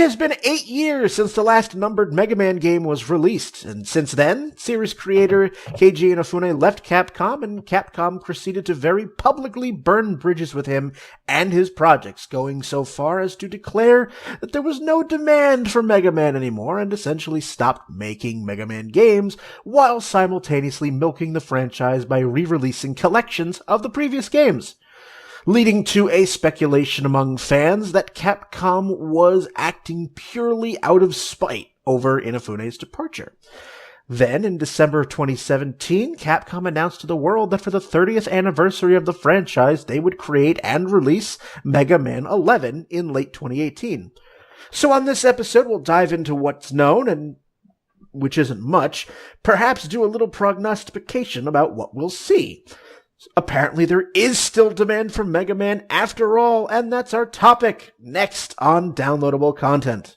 has been 8 years since the last numbered Mega Man game was released, and since then, series creator Keiji Inafune left Capcom, and Capcom proceeded to very publicly burn bridges with him and his projects, going so far as to declare that there was no demand for Mega Man anymore, and essentially stopped making Mega Man games, while simultaneously milking the franchise by re-releasing collections of the previous games, leading to a speculation among fans that Capcom was acting purely out of spite over Inafune's departure. Then, in December 2017, Capcom announced to the world that for the 30th anniversary of the franchise, they would create and release Mega Man 11 in late 2018. So on this episode, we'll dive into what's known, and which isn't much, perhaps do a little prognostication about what we'll see. Apparently there is still demand for Mega Man after all, and that's our topic next on Downloadable Content.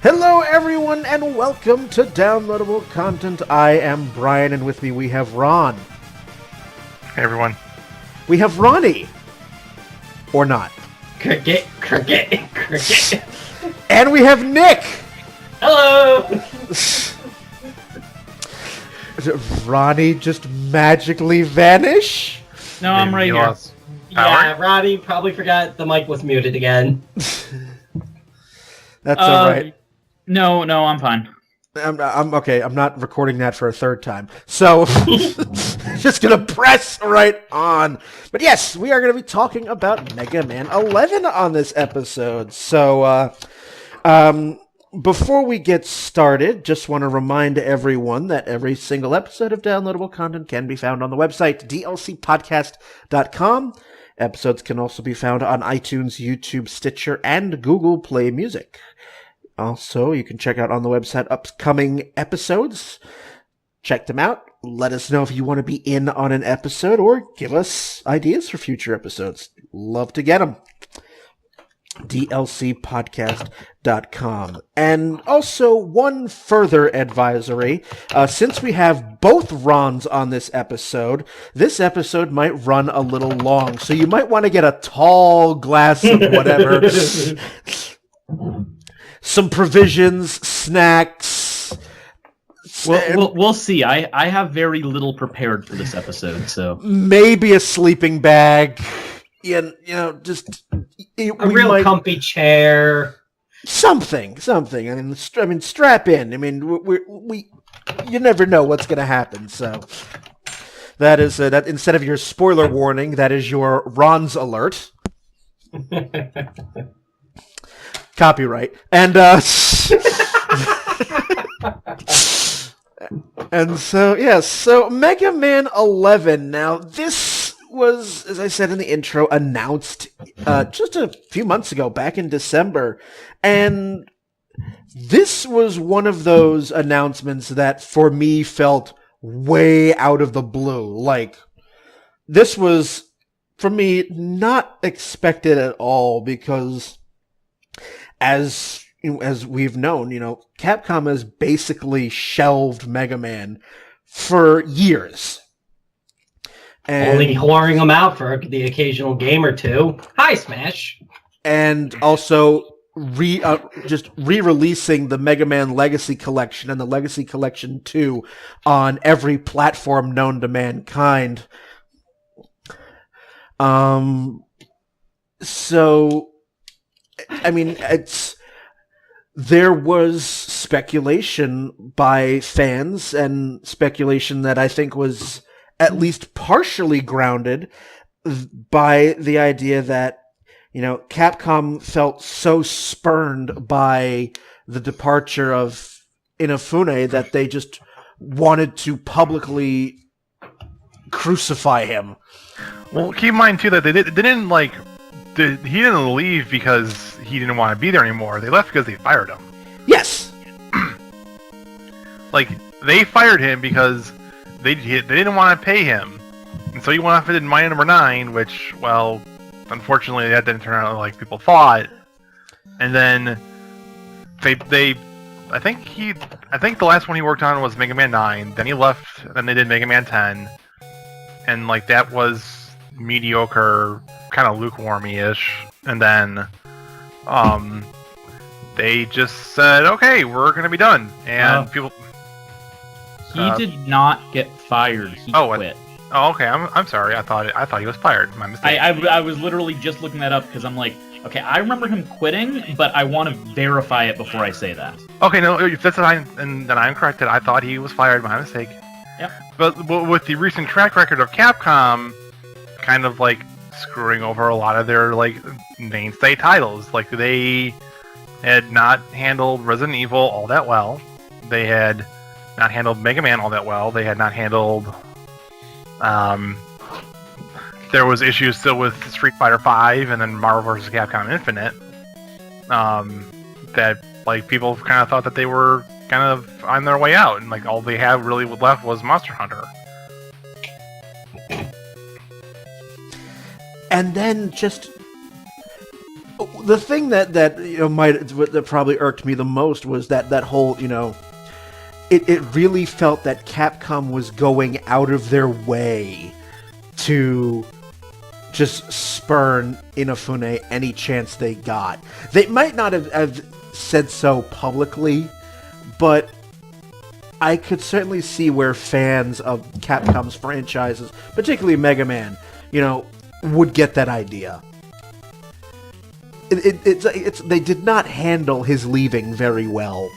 Hello everyone and welcome to Downloadable Content. I am Brian and with me we have Ron. Hey everyone. We have Ronnie. Or not. Cricket. And we have Nick. Hello. Did Ronnie just magically vanish? No, I'm right here. Yeah, Roddy probably forgot the mic was muted again. That's alright. No, I'm fine. I'm okay. I'm not recording that for a third time. So, just gonna press right on. But yes, we are gonna be talking about Mega Man 11 on this episode. So, before we get started, just want to remind everyone that every single episode of Downloadable Content can be found on the website, dlcpodcast.com. Episodes can also be found on iTunes, YouTube, Stitcher, and Google Play Music. Also, you can check out on the website upcoming episodes. Check them out. Let us know if you want to be in on an episode or give us ideas for future episodes. Love to get them. dlcpodcast.com. And also, one further advisory. Since we have both Rons on this episode might run a little long. So you might want to get a tall glass of whatever. Some provisions, snacks. We'll see. I have very little prepared for this episode, so maybe a sleeping bag. You know, just a real comfy chair. Something. I mean, strap in. I mean, we you never know what's going to happen. So that is that. Instead of your spoiler warning, that is your Ron's alert. Copyright. And and so yes, so Mega Man 11. Now this was, as I said in the intro, announced just a few months ago, back in December, and this was one of those announcements that for me felt way out of the blue. Like, this was for me not expected at all, because as we've known, Capcom has basically shelved Mega Man for years. And only whoring them out for the occasional game or two. Hi, Smash! And also just re-releasing the Mega Man Legacy Collection and the Legacy Collection 2 on every platform known to mankind. So, I mean, there was speculation by fans, and speculation that I think was at least partially grounded by the idea that, Capcom felt so spurned by the departure of Inafune that they just wanted to publicly crucify him. Well, keep in mind too that they didn't he didn't leave because he didn't want to be there anymore. They left because they fired him. Yes. They fired him because they didn't want to pay him, and so he went off and did Mighty Number 9, which, well, unfortunately that didn't turn out like people thought. And then I think the last one he worked on was Mega Man 9. Then he left, and they did Mega Man 10, and that was mediocre, kind of lukewarm-ish. And then they just said, "Okay, we're gonna be done." And people. He did not get fired. He quit. Okay. I'm sorry. I thought he was fired. My mistake. I was literally just looking that up because I'm like, okay, I remember him quitting, but I want to verify it before I say that. Okay, no, if that's fine, and then I'm corrected. I thought he was fired. My mistake. Yep. But with the recent track record of Capcom, kind of screwing over a lot of their mainstay titles, they had not handled Resident Evil all that well. They had not handled Mega Man all that well. They had not handled. There was issues still with Street Fighter V and then Marvel vs. Capcom Infinite. That people kind of thought that they were kind of on their way out, and all they had really left was Monster Hunter. And then just the thing that probably irked me the most was that whole it really felt that Capcom was going out of their way to just spurn Inafune any chance they got. They might not have said so publicly, but I could certainly see where fans of Capcom's franchises, particularly Mega Man, would get that idea. They did not handle his leaving very well.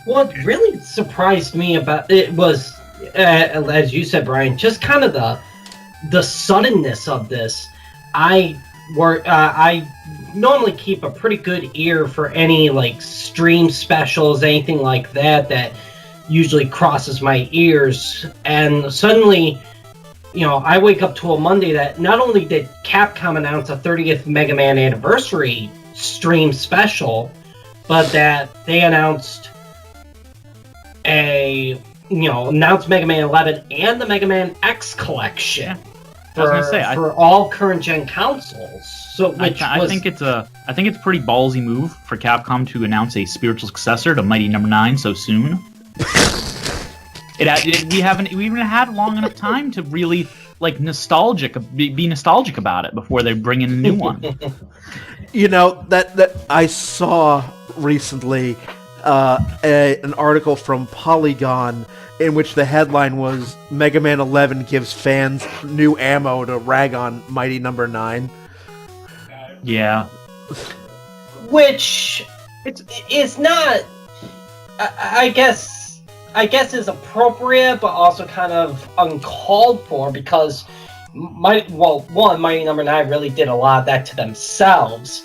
What really surprised me about it was, as you said, Brian, just kind of the suddenness of this. I normally keep a pretty good ear for any stream specials, anything like that usually crosses my ears, and suddenly, I wake up to a Monday that not only did Capcom announce a 30th Mega Man anniversary stream special, but that they announced announced Mega Man 11 and the Mega Man X collection for all current gen consoles. So, I think it's a pretty ballsy move for Capcom to announce a spiritual successor to Mighty Number 9 so soon. We even had long enough time to really be nostalgic about it before they bring in a new one. That I saw recently an article from Polygon in which the headline was Mega Man 11 gives fans new ammo to rag on Mighty Number 9. Yeah. Which it's not, I guess is appropriate, but also kind of uncalled for, because Mighty Number 9 really did a lot of that to themselves,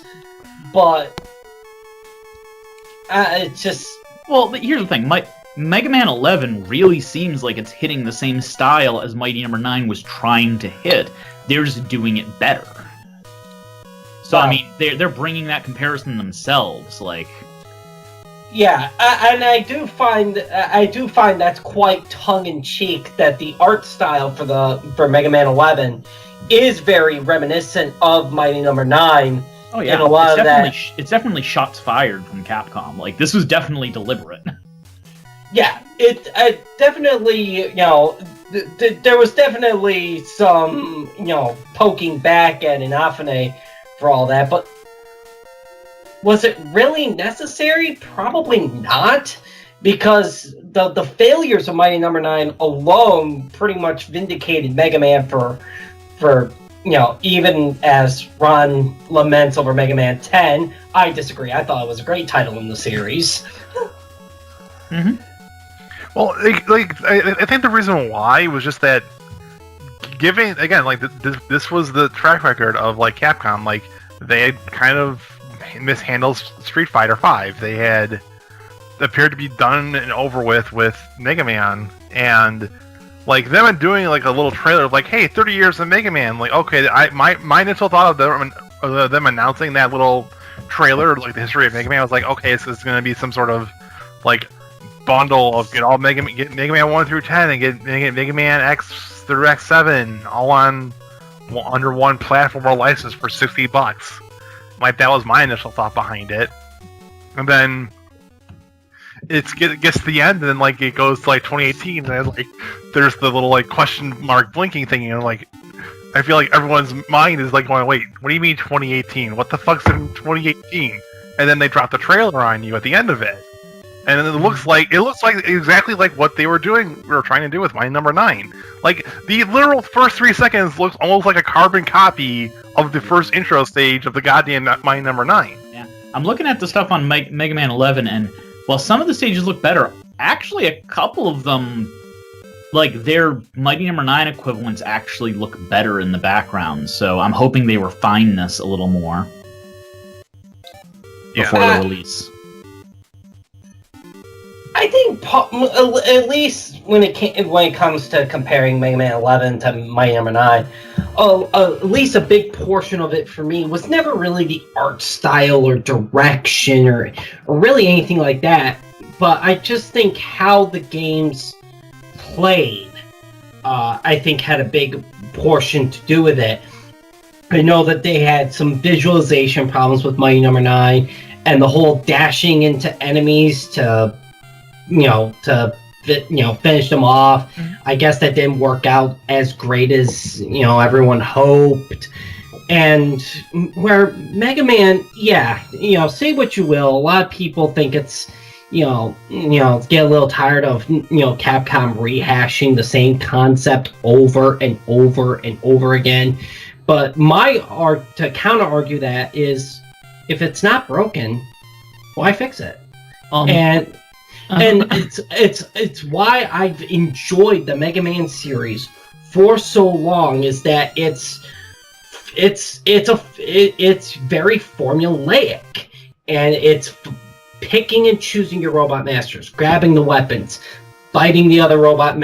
but it's just... Well, but here's the thing, Mega Man 11 really seems like it's hitting the same style as Mighty Number 9 was trying to hit. They're just doing it better. So, I mean, they're bringing that comparison themselves, Yeah, and I do find that's quite tongue-in-cheek that the art style for Mega Man 11 is very reminiscent of Mighty Number 9. Oh yeah, and a lot it's definitely shots fired from Capcom. This was definitely deliberate. Yeah, it definitely, there was definitely some, poking back at Inafune for all that, but was it really necessary? Probably not, because the failures of Mighty Number 9 alone pretty much vindicated Mega Man for even as Ron laments over Mega Man 10, I disagree. I thought it was a great title in the series. Mm-hmm. Well, I think the reason why was just that, giving again, this was the track record of Capcom. They had kind of mishandled Street Fighter V. They had appeared to be done and over with Mega Man, and them doing a little trailer of hey, 30 years of Mega Man. Okay, my initial thought of them announcing that little trailer, the history of Mega Man, was okay, this is going to be some sort of bundle of get Mega Man 1 through 10 and get Mega Man X through X7 all under one platform or license for $60. That was my initial thought behind it, and then it gets to the end, and then it goes to 2018, and there's the little question mark blinking thing, and I feel everyone's mind is going, wait, what do you mean 2018? What the fuck's in 2018? And then they drop the trailer on you at the end of it. And it looks like exactly what they were trying to do with Mighty Number 9. The literal first 3 seconds looks almost like a carbon copy of the first intro stage of the goddamn Mighty Number 9. Yeah, I'm looking at the stuff on Mega Man 11, and while some of the stages look better, actually a couple of them, their Mighty Number 9 equivalents, actually look better in the background. So I'm hoping they refine this a little more before the release. I think at least when it comes to comparing Mega Man 11 to Mighty Number 9, at least a big portion of it for me was never really the art style or direction or really anything like that. But I just think how the games played, I think, had a big portion to do with it. I know that they had some visualization problems with Mighty Number 9, and the whole dashing into enemies to finish them off. Mm-hmm. I guess that didn't work out as great as, everyone hoped. And where Mega Man, say what you will, a lot of people think it's, get a little tired of, Capcom rehashing the same concept over and over and over again. But to counter-argue that is, if it's not broken, why fix it? And it's why I've enjoyed the Mega Man series for so long, is that it's very formulaic, and it's picking and choosing your robot masters, grabbing the weapons, fighting the other robot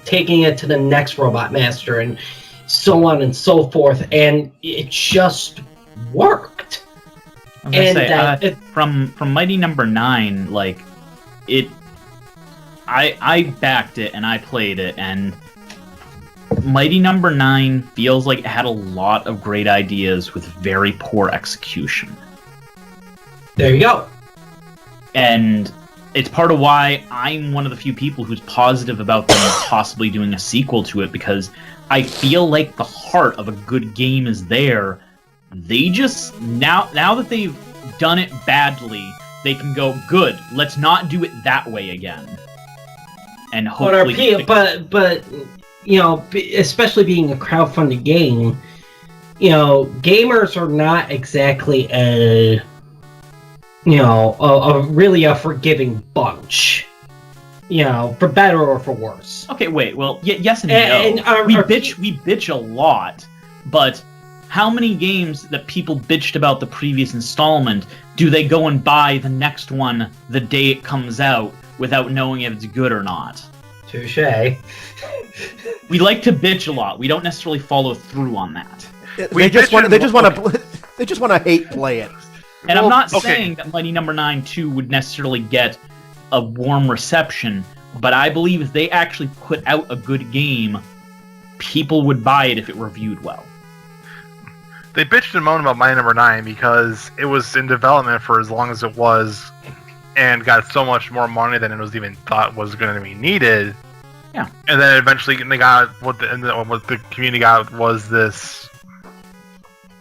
taking it to the next robot master, and so on and so forth, and it just worked. From Mighty Number 9, I backed it and I played it, and Mighty Number 9 feels like it had a lot of great ideas with very poor execution. There you go. And it's part of why I'm one of the few people who's positive about them possibly doing a sequel to it, because I feel like the heart of a good game is there. They just, now that they've done it badly, they can go, good, let's not do it that way again. And hopefully... But especially being a crowdfunded game, gamers are not exactly a really a forgiving bunch. For better or for worse. Okay, wait, well, yes and no. We bitch a lot, but how many games that people bitched about the previous installment do they go and buy the next one the day it comes out without knowing if it's good or not? Touché. We like to bitch a lot. We don't necessarily follow through on that. They just want to hate play it. And I'm not saying that Mighty Number 9 2 would necessarily get a warm reception, but I believe if they actually put out a good game, people would buy it if it were viewed well. They bitched and moaned about Mighty Number 9 because it was in development for as long as it was and got so much more money than it was even thought was going to be needed. Yeah. And then eventually they got what the community got was this,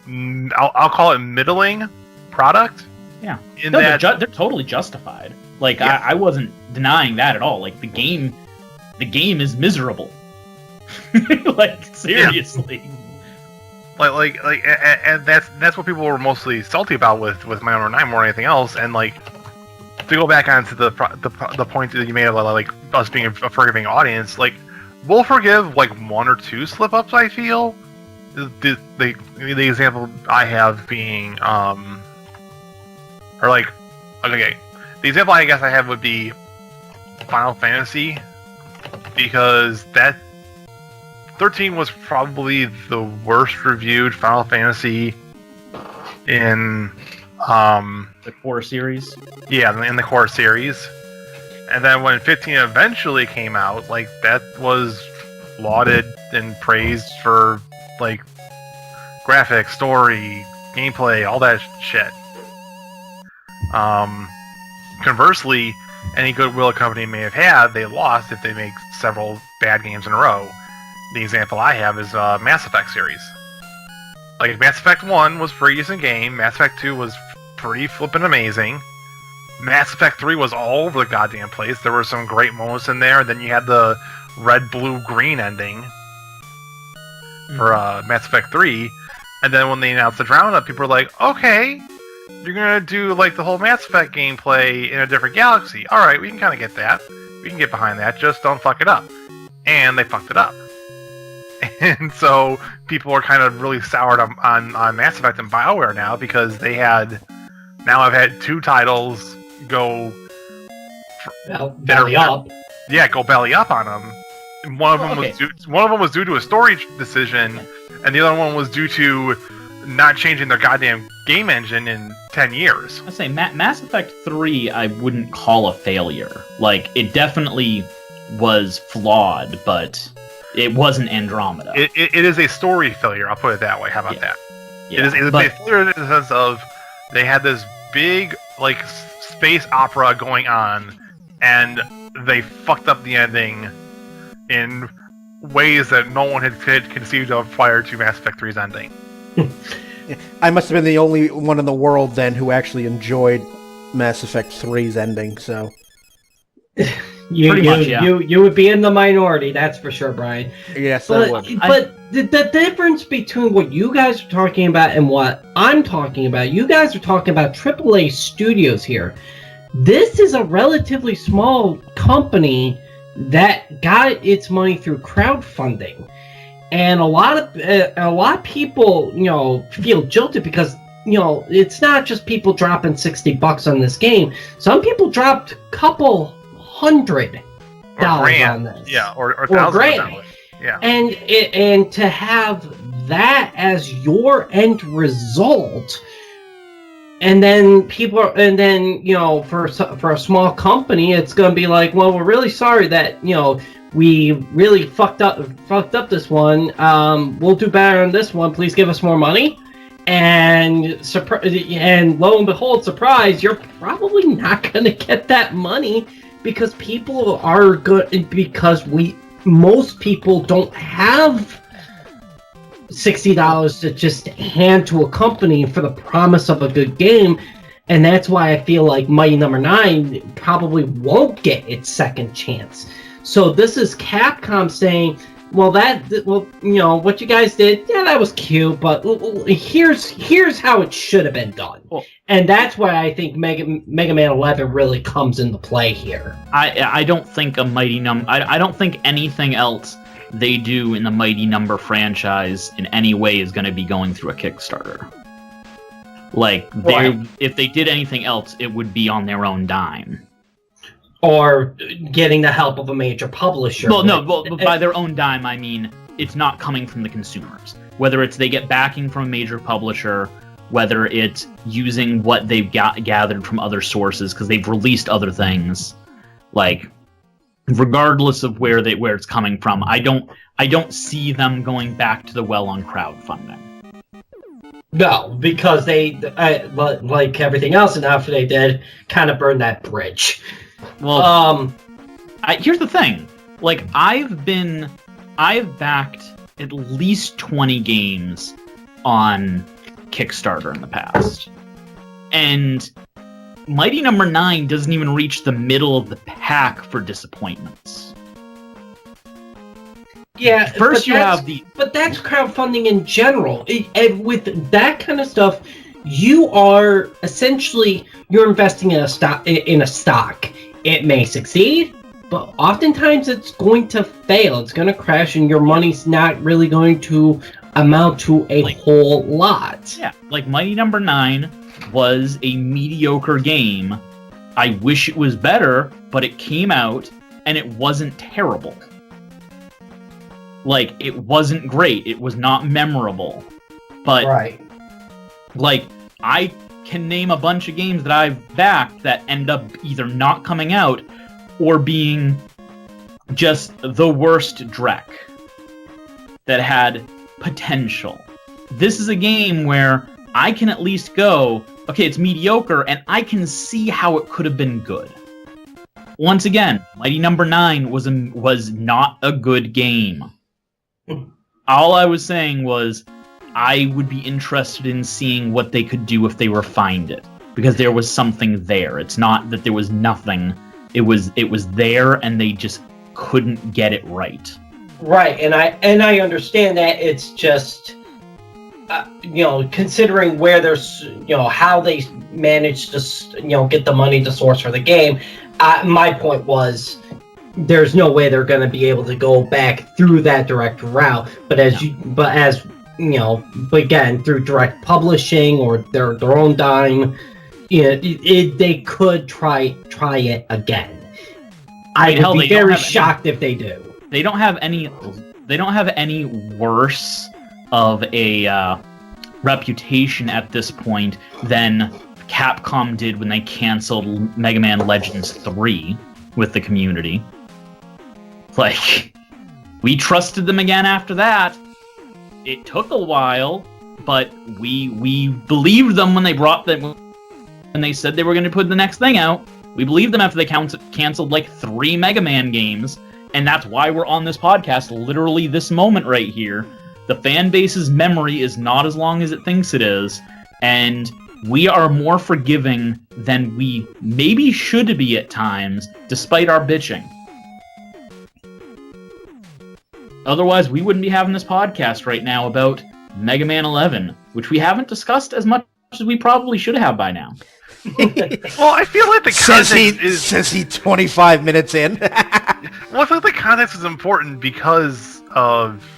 I'll call it middling product. Yeah. They're totally justified. Yeah. I wasn't denying that at all. The game is miserable. Seriously. and that's what people were mostly salty about with my number 9 more than anything else. And like, to go back onto the point that you made of like us being a forgiving audience, like we'll forgive like 1 or 2 slip ups. I feel the example I have being or like okay, the example I guess I have would be Final Fantasy, because that 13 was probably the worst reviewed Final Fantasy in the core series. Yeah, in the core series. And then when 15 eventually came out, like that was lauded and praised for like graphics, story, gameplay, all that shit. Conversely, any goodwill a company may have had, they lost if they make several bad games in a row. The example I have is Mass Effect series. Like, Mass Effect 1 was a pretty decent game, Mass Effect 2 was pretty flippin' amazing, Mass Effect 3 was all over the goddamn place, there were some great moments in there, and then you had the red, blue, green ending for Mass Effect 3, and then when they announced the roundup, people were like, okay, you're gonna do like the whole Mass Effect gameplay in a different galaxy. Alright, we can kinda get that. We can get behind that, just don't fuck it up. And they fucked it up. And so people are kind of really soured on Mass Effect and BioWare now, because they have had 2 titles go belly up. Yeah, go belly up on them. And one of them was due to a story decision, and the other one was due to not changing their goddamn game engine in 10 years. I say Mass Effect 3 I wouldn't call a failure. Like, it definitely was flawed, but it wasn't Andromeda. It is a story failure, I'll put it that way. How about that? Yeah, it is a failure in the sense of they had this big, like, space opera going on, and they fucked up the ending in ways that no one had conceived of prior to Mass Effect 3's ending. I must have been the only one in the world then who actually enjoyed Mass Effect 3's ending, so... You would be in the minority, that's for sure, Brian. Yes, I would. But the difference between what you guys are talking about and what I'm talking about, you guys are talking about AAA studios here. This is a relatively small company that got its money through crowdfunding. And a lot of people, feel jilted because, it's not just people dropping $60 on this game. Some people dropped a couple $100 on this. Yeah, or $1,000. Yeah. And to have that as your end result, and then for a small company, it's going to be like, well, we're really sorry that, we really fucked up this one. We'll do better on this one. Please give us more money. And lo and behold, surprise, you're probably not going to get that money, because people are good, because most people don't have $60 to just hand to a company for the promise of a good game. And that's why I feel like Mighty Number 9 probably won't get its second chance. So this is Capcom saying, what you guys did, yeah, that was cute, but here's how it should have been done. Well, and that's why I think Mega Man 11 really comes into play here. I don't think I don't think anything else they do in the Mighty Number franchise in any way is going to be going through a Kickstarter. Like, if they did anything else, it would be on their own dime. Or getting the help of a major publisher. But by their own dime, I mean it's not coming from the consumers. Whether it's they get backing from a major publisher, whether it's using what they've gathered from other sources, because they've released other things. Like, regardless of where it's coming from, I don't see them going back to the well on crowdfunding. No, because they, like everything else, and after they did, kind of burned that bridge. Well, here's the thing. Like, I've backed at least 20 games on Kickstarter in the past. And Mighty Number 9 doesn't even reach the middle of the pack for disappointments. Yeah, first you have the... But that's crowdfunding in general. And with that kind of stuff, you are essentially, you're investing in a stock. It may succeed, but oftentimes it's going to fail. It's going to crash, and your money's not really going to amount to a whole lot. Yeah, like Mighty Number 9 was a mediocre game. I wish it was better, but it came out, and it wasn't terrible. Like, it wasn't great. It was not memorable. But, right. Like, I can name a bunch of games that I've backed that end up either not coming out or being just the worst dreck that had potential. This is a game where I can at least go, okay, it's mediocre, and I can see how it could have been good. Once again, Mighty Number 9 was not a good game. All I was saying was I would be interested in seeing what they could do if they refined it, because there was something there. It's not that there was nothing. It was there, and they just couldn't get it right. Right, and I understand that. It's just considering where there's how they managed to get the money to source for the game. My point was, there's no way they're going to be able to go back through that direct route. But again, through direct publishing or their own dime, they could try it again. I would be very shocked if they do. They don't have any worse of a reputation at this point than Capcom did when they canceled Mega Man Legends 3 with the community. Like, we trusted them again after that. It took a while, but we believed them when they said they were going to put the next thing out. We believed them after they canceled like 3 Mega Man games, and that's why we're on this podcast literally this moment right here. The fan base's memory is not as long as it thinks it is, and we are more forgiving than we maybe should be at times, despite our bitching. Otherwise, we wouldn't be having this podcast right now about Mega Man 11, which we haven't discussed as much as we probably should have by now. Well, I feel like the context says he 25 minutes in. Well, I feel like the context is important because of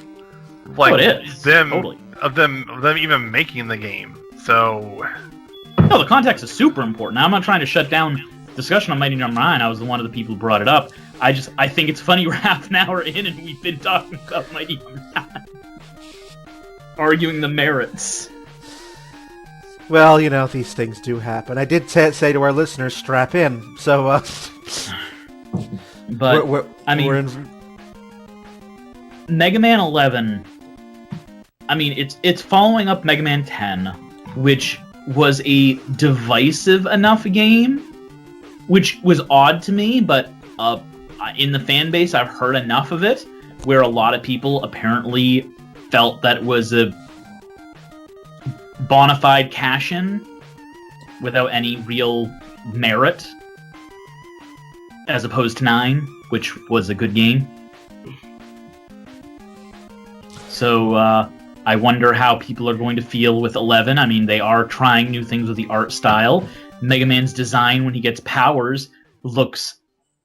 them even making the game. So no, the context is super important. Now, I'm not trying to shut down discussion on Mighty Number 9. I was one of the people who brought it up. I think it's funny we're half an hour in and we've been talking about Mighty Number 9. Arguing the merits. Well, these things do happen. I did say to our listeners, strap in. So, but we're Mega Man 11. I mean, it's following up Mega Man 10, which was a divisive enough game, which was odd to me. But in the fan base, I've heard enough of it where a lot of people apparently felt that it was a bona fide cash-in without any real merit, as opposed to 9, which was a good game. So I wonder how people are going to feel with 11. I mean, they are trying new things with the art style. Mega Man's design when he gets powers looks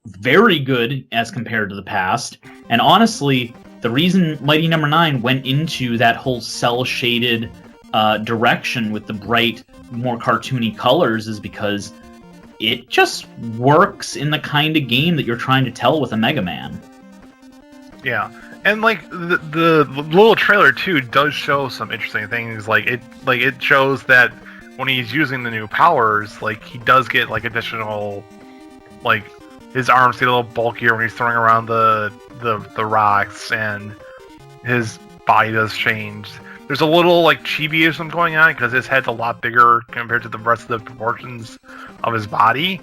very good as compared to the past. And honestly, the reason Mighty Number 9 went into that whole cel-shaded direction with the bright, more cartoony colors is because it just works in the kind of game that you're trying to tell with a Mega Man. Yeah, and like the little trailer too does show some interesting things. It shows that when he's using the new powers, like he does get like additional, like his arms get a little bulkier when he's throwing around the rocks, and his body does change. There's a little like chibi-ism going on because his head's a lot bigger compared to the rest of the proportions of his body.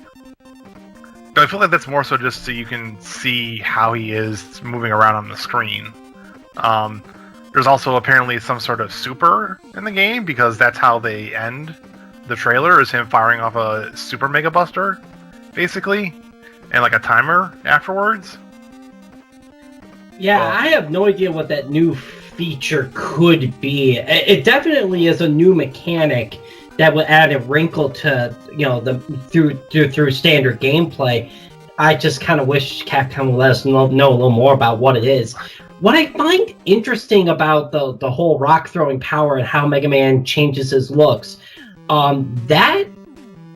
But I feel like that's more so just so you can see how he is moving around on the screen. There's also apparently some sort of super in the game because that's how they end the trailer, is him firing off a super Mega Buster, basically, and like a timer afterwards. Yeah, I have no idea what that new feature could be. It definitely is a new mechanic that would add a wrinkle to, through standard gameplay. I just kind of wish Capcom would let us know a little more about what it is. What I find interesting about the whole rock throwing power and how Mega Man changes his looks, that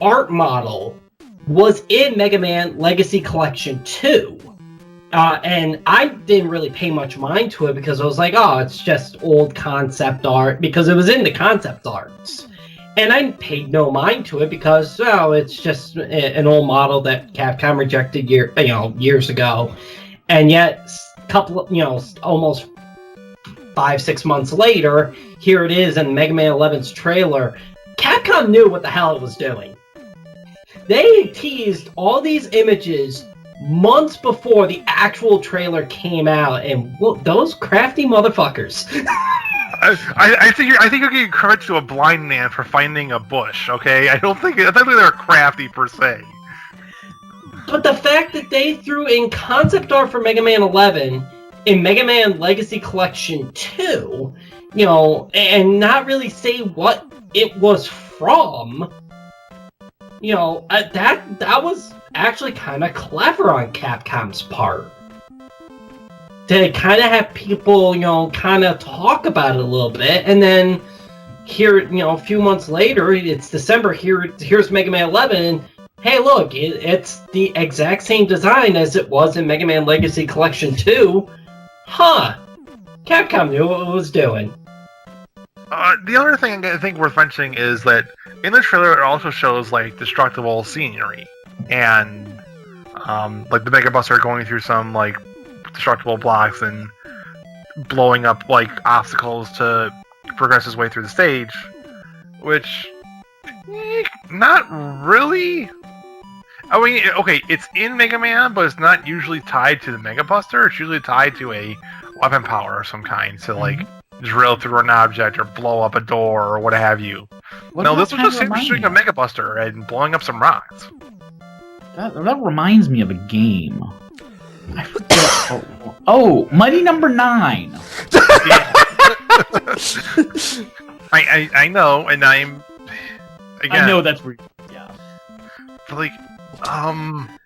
art model was in Mega Man Legacy Collection 2. And I didn't really pay much mind to it because I was like, oh, it's just old concept art, because it was in the concept arts. And I paid no mind to it because, it's just an old model that Capcom rejected years ago. And yet, almost 5-6 months later, here it is in Mega Man 11's trailer. Capcom knew what the hell it was doing. They teased all these images months before the actual trailer came out, and those crafty motherfuckers. I think you're giving credit to a blind man for finding a bush. Okay, I don't think they're crafty per se. But the fact that they threw in concept art for Mega Man 11 in Mega Man Legacy Collection 2, and not really say what it was from, that was actually kind of clever on Capcom's part. To kind of have people, kind of talk about it a little bit, and then here, a few months later, it's December, here's Mega Man 11, and hey, look, it's the exact same design as it was in Mega Man Legacy Collection 2. Huh. Capcom knew what it was doing. The other thing I think worth mentioning is that in the trailer it also shows, destructible scenery. And, the Mega Buster going through some, destructible blocks and blowing up, obstacles to progress his way through the stage. Which, not really. I mean, okay, it's in Mega Man, but it's not usually tied to the Mega Buster. It's usually tied to a weapon power of some kind. So, drill through an object or blow up a door or what have you. No, this was just him shooting a Mega Buster and blowing up some rocks. That reminds me of a game. I forget. Mighty Number 9. I know, and again, I know that's where. Yeah. But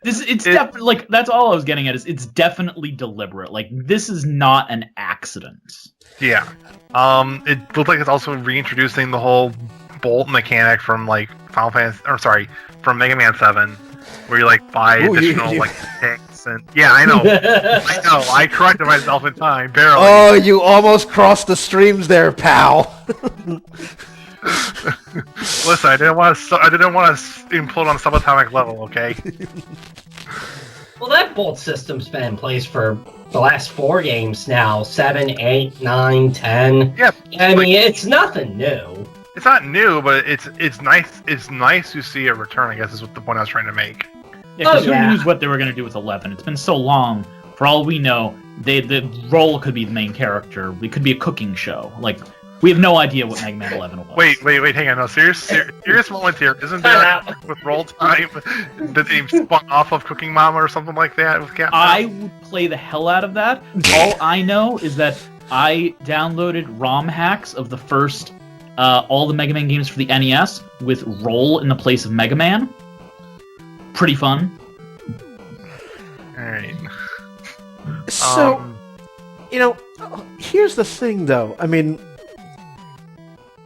it's definitely that's all I was getting at. Is it's definitely deliberate. This is not an accident. Yeah. It looked like it's also reintroducing the whole bolt mechanic from Final Fantasy, from Mega Man 7, where you buy additional picks and I know, I corrected myself in time, barely. Oh, you almost crossed the streams there, pal. Listen, I didn't want to implode on a subatomic level, okay? Well, that bolt system's been in place for the last 4 games now. 7, 8, 9, 10. Yeah. I mean, it's nothing new. It's not new, but it's nice. It's nice to see it return, I guess, is what the point I was trying to make. Yeah, because who knows what they were going to do with 11? It's been so long. For all we know, the role could be the main character. It could be a cooking show. We have no idea what Mega Man 11 was. Wait, hang on. No, serious moment here. Isn't there, with roll time, that they spun off of Cooking Mama or something like that with Capcom? I would play the hell out of that. All I know is that I downloaded ROM hacks of the first, all the Mega Man games for the NES with Roll in the place of Mega Man. Pretty fun. Alright. So, here's the thing, though. I mean,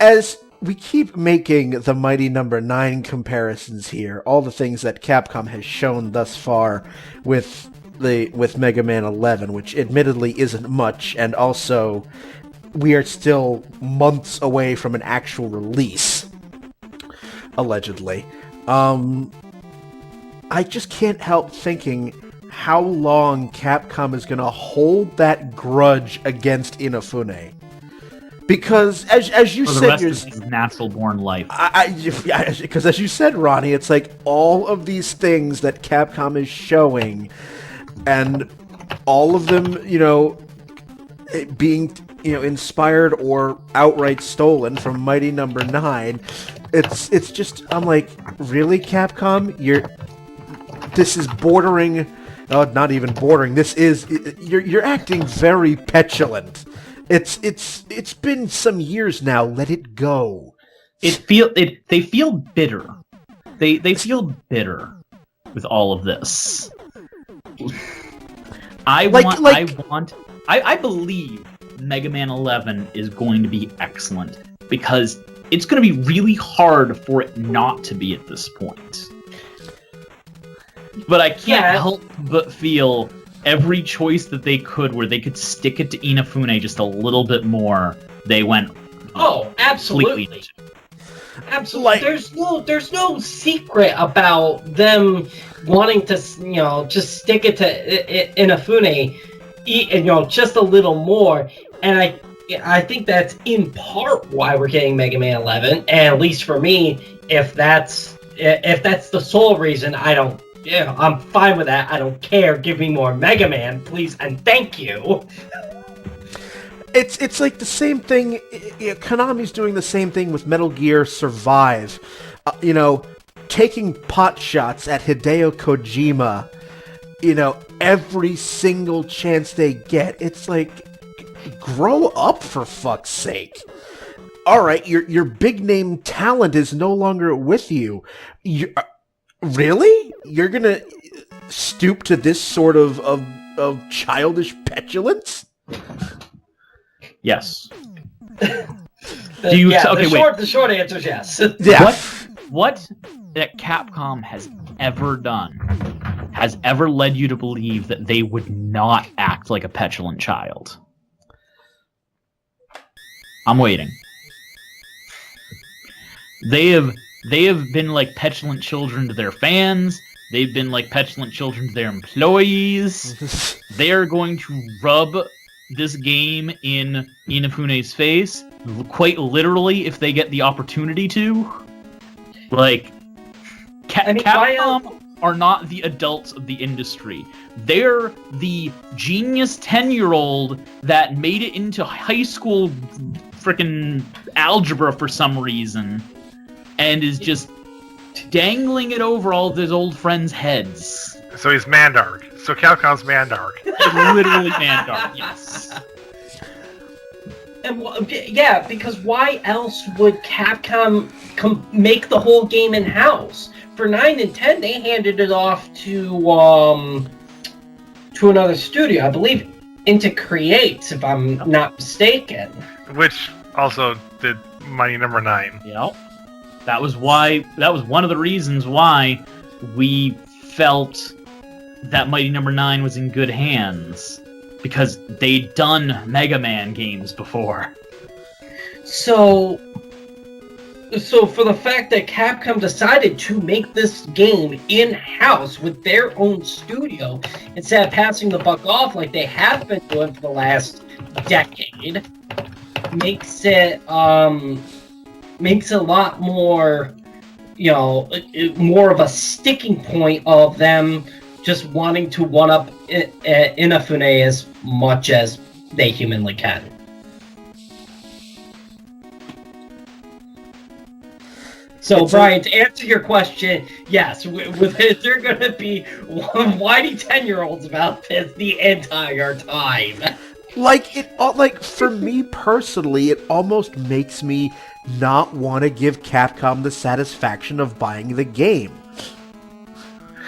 as we keep making the Mighty Number 9 comparisons here, all the things that Capcom has shown thus far with Mega Man 11, which admittedly isn't much, and also we are still months away from an actual release, allegedly. I just can't help thinking how long Capcom is going to hold that grudge against Inafune. Because, as you said, his natural-born life. Because as you said, Ronnie, it's all of these things that Capcom is showing, and all of them, being, inspired or outright stolen from Mighty Number 9. It's just, I'm like, really, Capcom? This is bordering Oh, not even bordering. This is you're acting very petulant. It's been some years now. Let it go. They feel bitter. They feel bitter with all of this. I believe Mega Man 11 is going to be excellent because it's going to be really hard for it not to be at this point. But I can't help but feel every choice that they could, where they could stick it to Inafune just a little bit more, they went. Oh, absolutely. Absolutely. There's no secret about them wanting to, just stick it to Inafune, just a little more. And I think that's in part why we're getting Mega Man 11. And at least for me, if that's the sole reason, I'm fine with that. I don't care. Give me more Mega Man, please, and thank you. It's like the same thing. Konami's doing the same thing with Metal Gear Survive. Taking pot shots at Hideo Kojima. Every single chance they get. It's like, grow up for fuck's sake. All right, your big name talent is no longer with you. Really? You're gonna stoop to this sort of childish petulance? Yes. The short answer is yes. Yeah. What that Capcom has ever done has ever led you to believe that they would not act like a petulant child? I'm waiting. They have been like petulant children to their fans. They've been like petulant children to their employees. They are going to rub this game in Inafune's face, quite literally, if they get the opportunity to. Like, Capcom are not the adults of the industry. They're the genius 10-year-old that made it into high school frickin' algebra for some reason, and is just dangling it over all of his old friends' heads. So he's Mandark. So Capcom's Mandark. Literally Mandark, yes. And because why else would Capcom make the whole game in-house? For 9 and 10, they handed it off to another studio, I believe, Into Creates, if I'm not mistaken. Which also did Mighty Number 9. Yep. That was one of the reasons why we felt that Mighty Number 9 was in good hands, because they'd done Mega Man games before. So for the fact that Capcom decided to make this game in-house with their own studio, instead of passing the buck off like they have been doing for the last decade, makes it a lot more, more of a sticking point of them just wanting to one-up Inafune as much as they humanly can. So, Brian, to answer your question, yes, they're going to be whiny 10-year-olds about this the entire time. For me personally, it almost makes me not want to give Capcom the satisfaction of buying the game.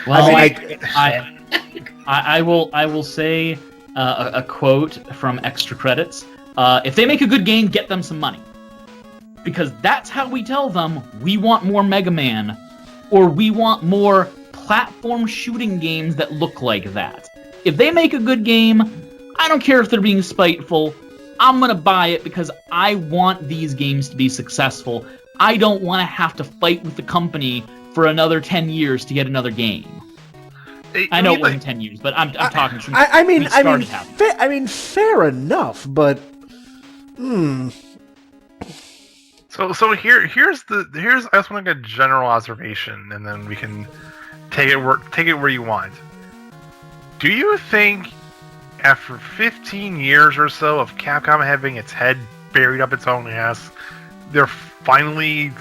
Well, I will say a quote from Extra Credits. If they make a good game, get them some money. Because that's how we tell them we want more Mega Man, or we want more platform shooting games that look like that. If they make a good game, I don't care if they're being spiteful, I'm gonna buy it because I want these games to be successful. I don't want to have to fight with the company for another 10 years to get another game. I know it wasn't 10 years, but I'm talking. Fair enough, but So here's I just want to get a general observation, and then we can take it where you want. Do you think after 15 years or so of Capcom having its head buried up its own ass, they're finally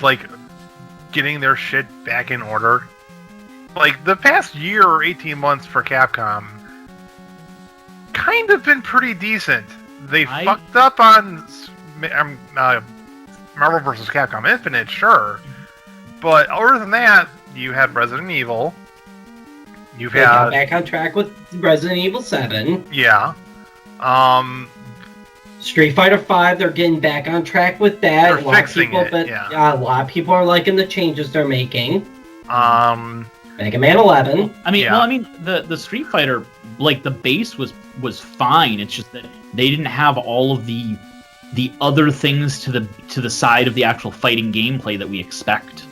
getting their shit back in order? like the past year or 18 months for Capcom, kind of been pretty decent. They fucked up on Marvel vs. Capcom Infinite, sure, but other than that, you had Resident Evil. They got back on track with Resident Evil 7. Yeah. Street Fighter 5, they're getting back on track with that. They're fixing it. A lot of people are liking the changes they're making. Mega Man 11. The Street Fighter, like the base was fine. It's just that they didn't have all of the other things to the side of the actual fighting gameplay that we expect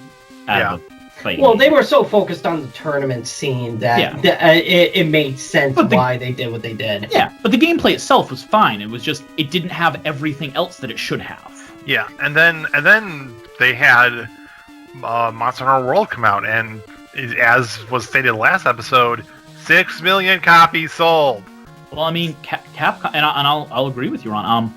out of a fighting game. They were so focused on the tournament scene that it made sense why they did what they did. Yeah, but the gameplay itself was fine. It was just it didn't have everything else that it should have. Yeah, and then they had Monster Hunter World come out, and as was stated last episode, 6 million copies sold. Well, I mean, Capcom, and I'll agree with you, Ron.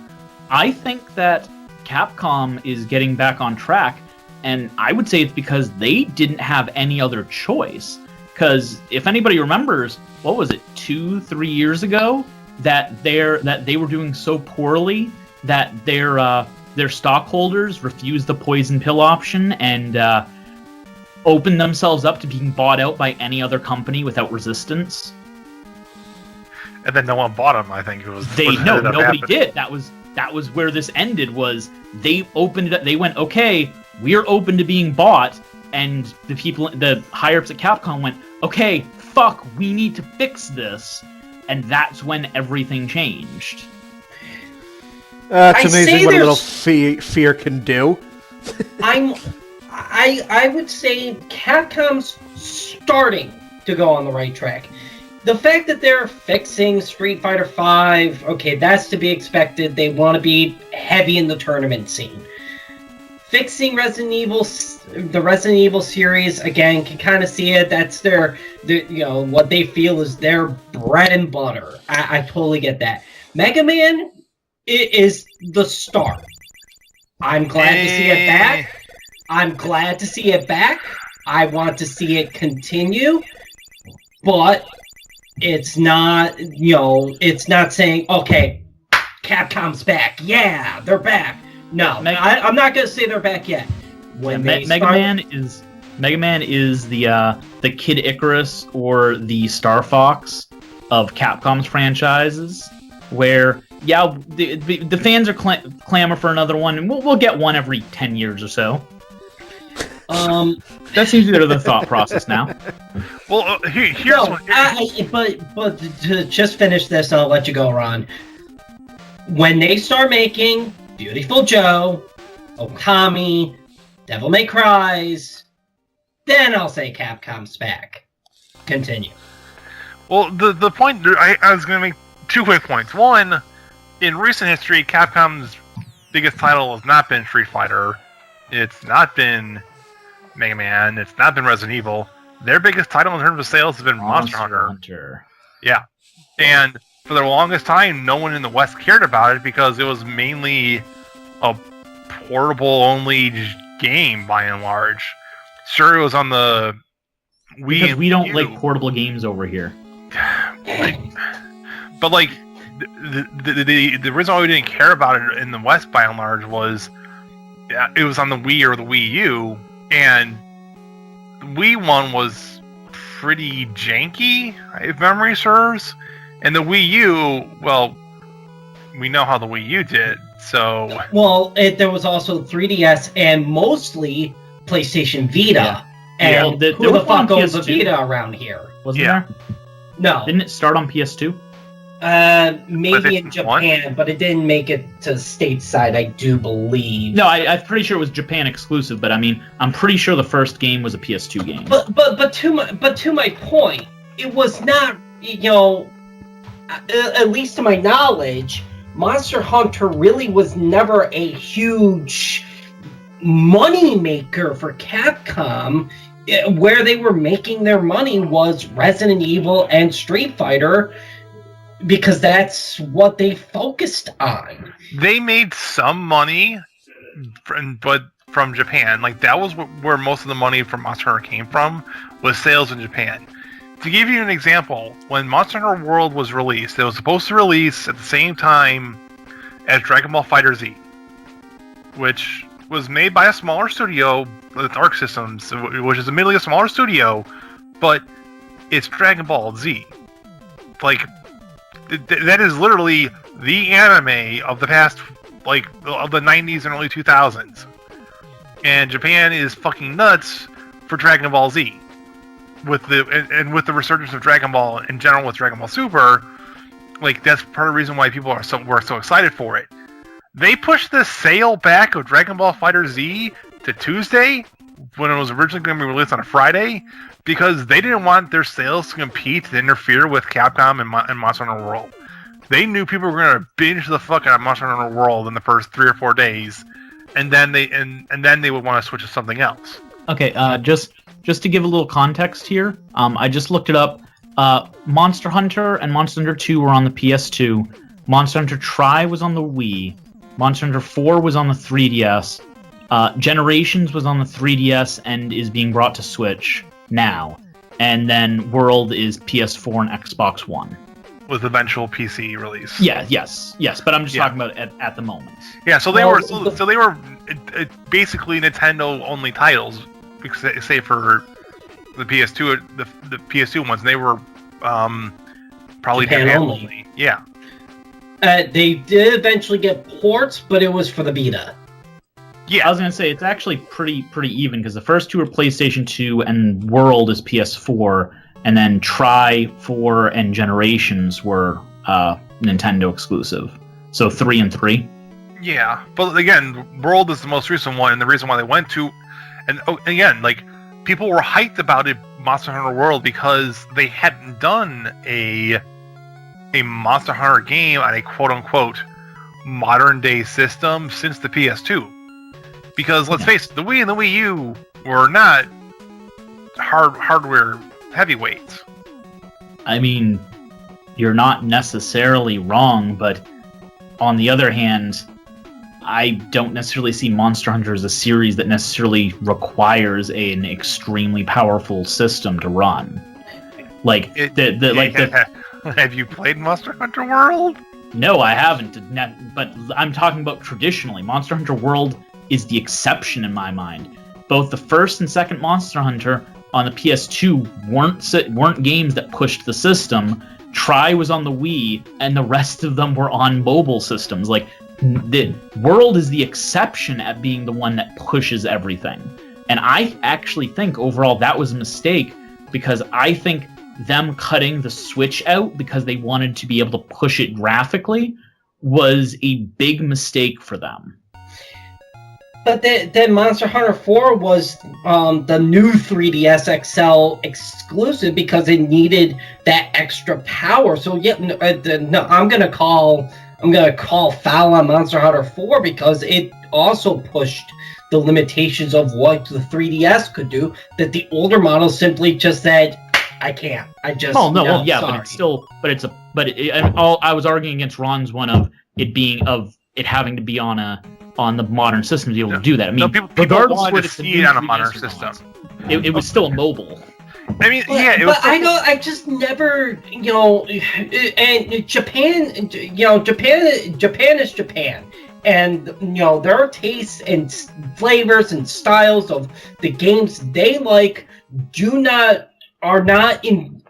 I think that Capcom is getting back on track, and I would say it's because they didn't have any other choice. Because if anybody remembers, what was it, 2-3 years ago, that they were doing so poorly that their stockholders refused the poison pill option and opened themselves up to being bought out by any other company without resistance. And then no one bought them. I think it was. Nobody did. That was where this ended. Was they opened it up? They went, okay, we are open to being bought, and the higher ups at Capcom went, okay, fuck, we need to fix this, and that's when everything changed. It's amazing what a little fear can do. I would say Capcom's starting to go on the right track. The fact that they're fixing Street Fighter V, okay, that's to be expected. They want to be heavy in the tournament scene. Fixing the Resident Evil series, again, can kind of see it. That's their what they feel is their bread and butter. I totally get that. Mega Man is the start. I'm glad to see it back. I want to see it continue, but it's not, it's not saying, okay, Capcom's back. Yeah, they're back. No, I'm not going to say they're back yet. Mega Man is the Kid Icarus or the Star Fox of Capcom's franchises, where the fans are clamor for another one, and we'll get one every 10 years or so. That seems to be the thought process now. Well, here's one. But to just finish this, I'll let you go, Ron. When they start making Beautiful Joe, Okami, Devil May Cry's, then I'll say Capcom's back. Continue. Well, the point, I was going to make 2 quick points. One, in recent history, Capcom's biggest title has not been Street Fighter. It's not been Mega Man. It's not been Resident Evil. Their biggest title in terms of sales has been Monster Hunter. Yeah. And for the longest time, no one in the West cared about it because it was mainly a portable-only game, by and large. Sure, it was on the Wii. Because we don't like portable games over here. But the reason why we didn't care about it in the West, by and large, was it was on the Wii or the Wii U, and the Wii one was pretty janky, if memory serves. And the Wii U, well, we know how the Wii U did, so... Well, there was also 3DS and mostly PlayStation Vita. Yeah. And who the fuck owns a Vita around here? Wasn't there? No. Didn't it start on PS2? Maybe in Japan, but it didn't make it to stateside, I do believe. No, I'm pretty sure it was Japan exclusive, but I mean, I'm pretty sure the first game was a PS2 game. But to my point, it was not, at least to my knowledge, Monster Hunter really was never a huge money maker for Capcom. Where they were making their money was Resident Evil and Street Fighter, because that's what they focused on. They made some money, but from Japan. Like, that was where most of the money from Monster Hunter came from, was sales in Japan. To give you an example, when Monster Hunter World was released, it was supposed to release at the same time as Dragon Ball FighterZ, which was made by a smaller studio, with Arc Systems, which is admittedly a smaller studio, but it's Dragon Ball Z. Like, that is literally the anime of the past, like, of the 90s and early 2000s. And Japan is fucking nuts for Dragon Ball Z. With the resurgence of Dragon Ball in general with Dragon Ball Super, like, that's part of the reason why people were so excited for it. They pushed the sale back of Dragon Ball FighterZ to Tuesday, when it was originally going to be released on a Friday, because they didn't want their sales to compete to interfere with Capcom and Monster Hunter World. They knew people were going to binge the fuck out of Monster Hunter World in the first 3 or 4 days, and then they would want to switch to something else. Okay, just to give a little context here, I just looked it up. Monster Hunter and Monster Hunter 2 were on the PS2. Monster Hunter Tri was on the Wii. Monster Hunter 4 was on the 3DS. Generations was on the 3DS and is being brought to Switch now. And then World is PS4 and Xbox One. With eventual PC release. Yeah, yes. But I'm just talking about at the moment. Yeah, so they were basically Nintendo only titles, say for the PS2, the PS2 ones. They were probably Japan only. Yeah. They did eventually get ports, but it was for the Vita. Yeah, I was gonna say it's actually pretty even, because the first two are PlayStation 2 and World is PS4, and then Tri, 4, and Generations were Nintendo exclusive. So 3 and 3. Yeah, but again, World is the most recent one, and the reason why they went to, and again, like, people were hyped about it, Monster Hunter World, because they hadn't done a Monster Hunter game on a quote-unquote modern-day system since the PS2. Because, let's face it, the Wii and the Wii U were not hardware heavyweights. I mean, you're not necessarily wrong, but on the other hand, I don't necessarily see Monster Hunter as a series that necessarily requires an extremely powerful system to run. Like, Have you played Monster Hunter World? No, I haven't. But I'm talking about traditionally. Monster Hunter World is the exception in my mind. Both the first and second Monster Hunter on the PS2 weren't games that pushed the system. Tri was on the Wii, and the rest of them were on mobile systems. Like, the World is the exception at being the one that pushes everything. And I actually think overall that was a mistake, because I think them cutting the Switch out because they wanted to be able to push it graphically was a big mistake for them. But then Monster Hunter 4 was the new 3DS XL exclusive because it needed that extra power. So yeah, no, I'm gonna call foul on Monster Hunter 4 because it also pushed the limitations of what the 3DS could do. That the older models simply just said, I can't. I just. Oh no, well, yeah, sorry. but it's still, I was arguing against Ron's one of it having to be on the modern system to be able to do that. I mean, people regardless wanted of to see it on a modern system. It was still a mobile. I mean, I just never, and Japan is Japan. And, their tastes and flavors and styles of the games they like are not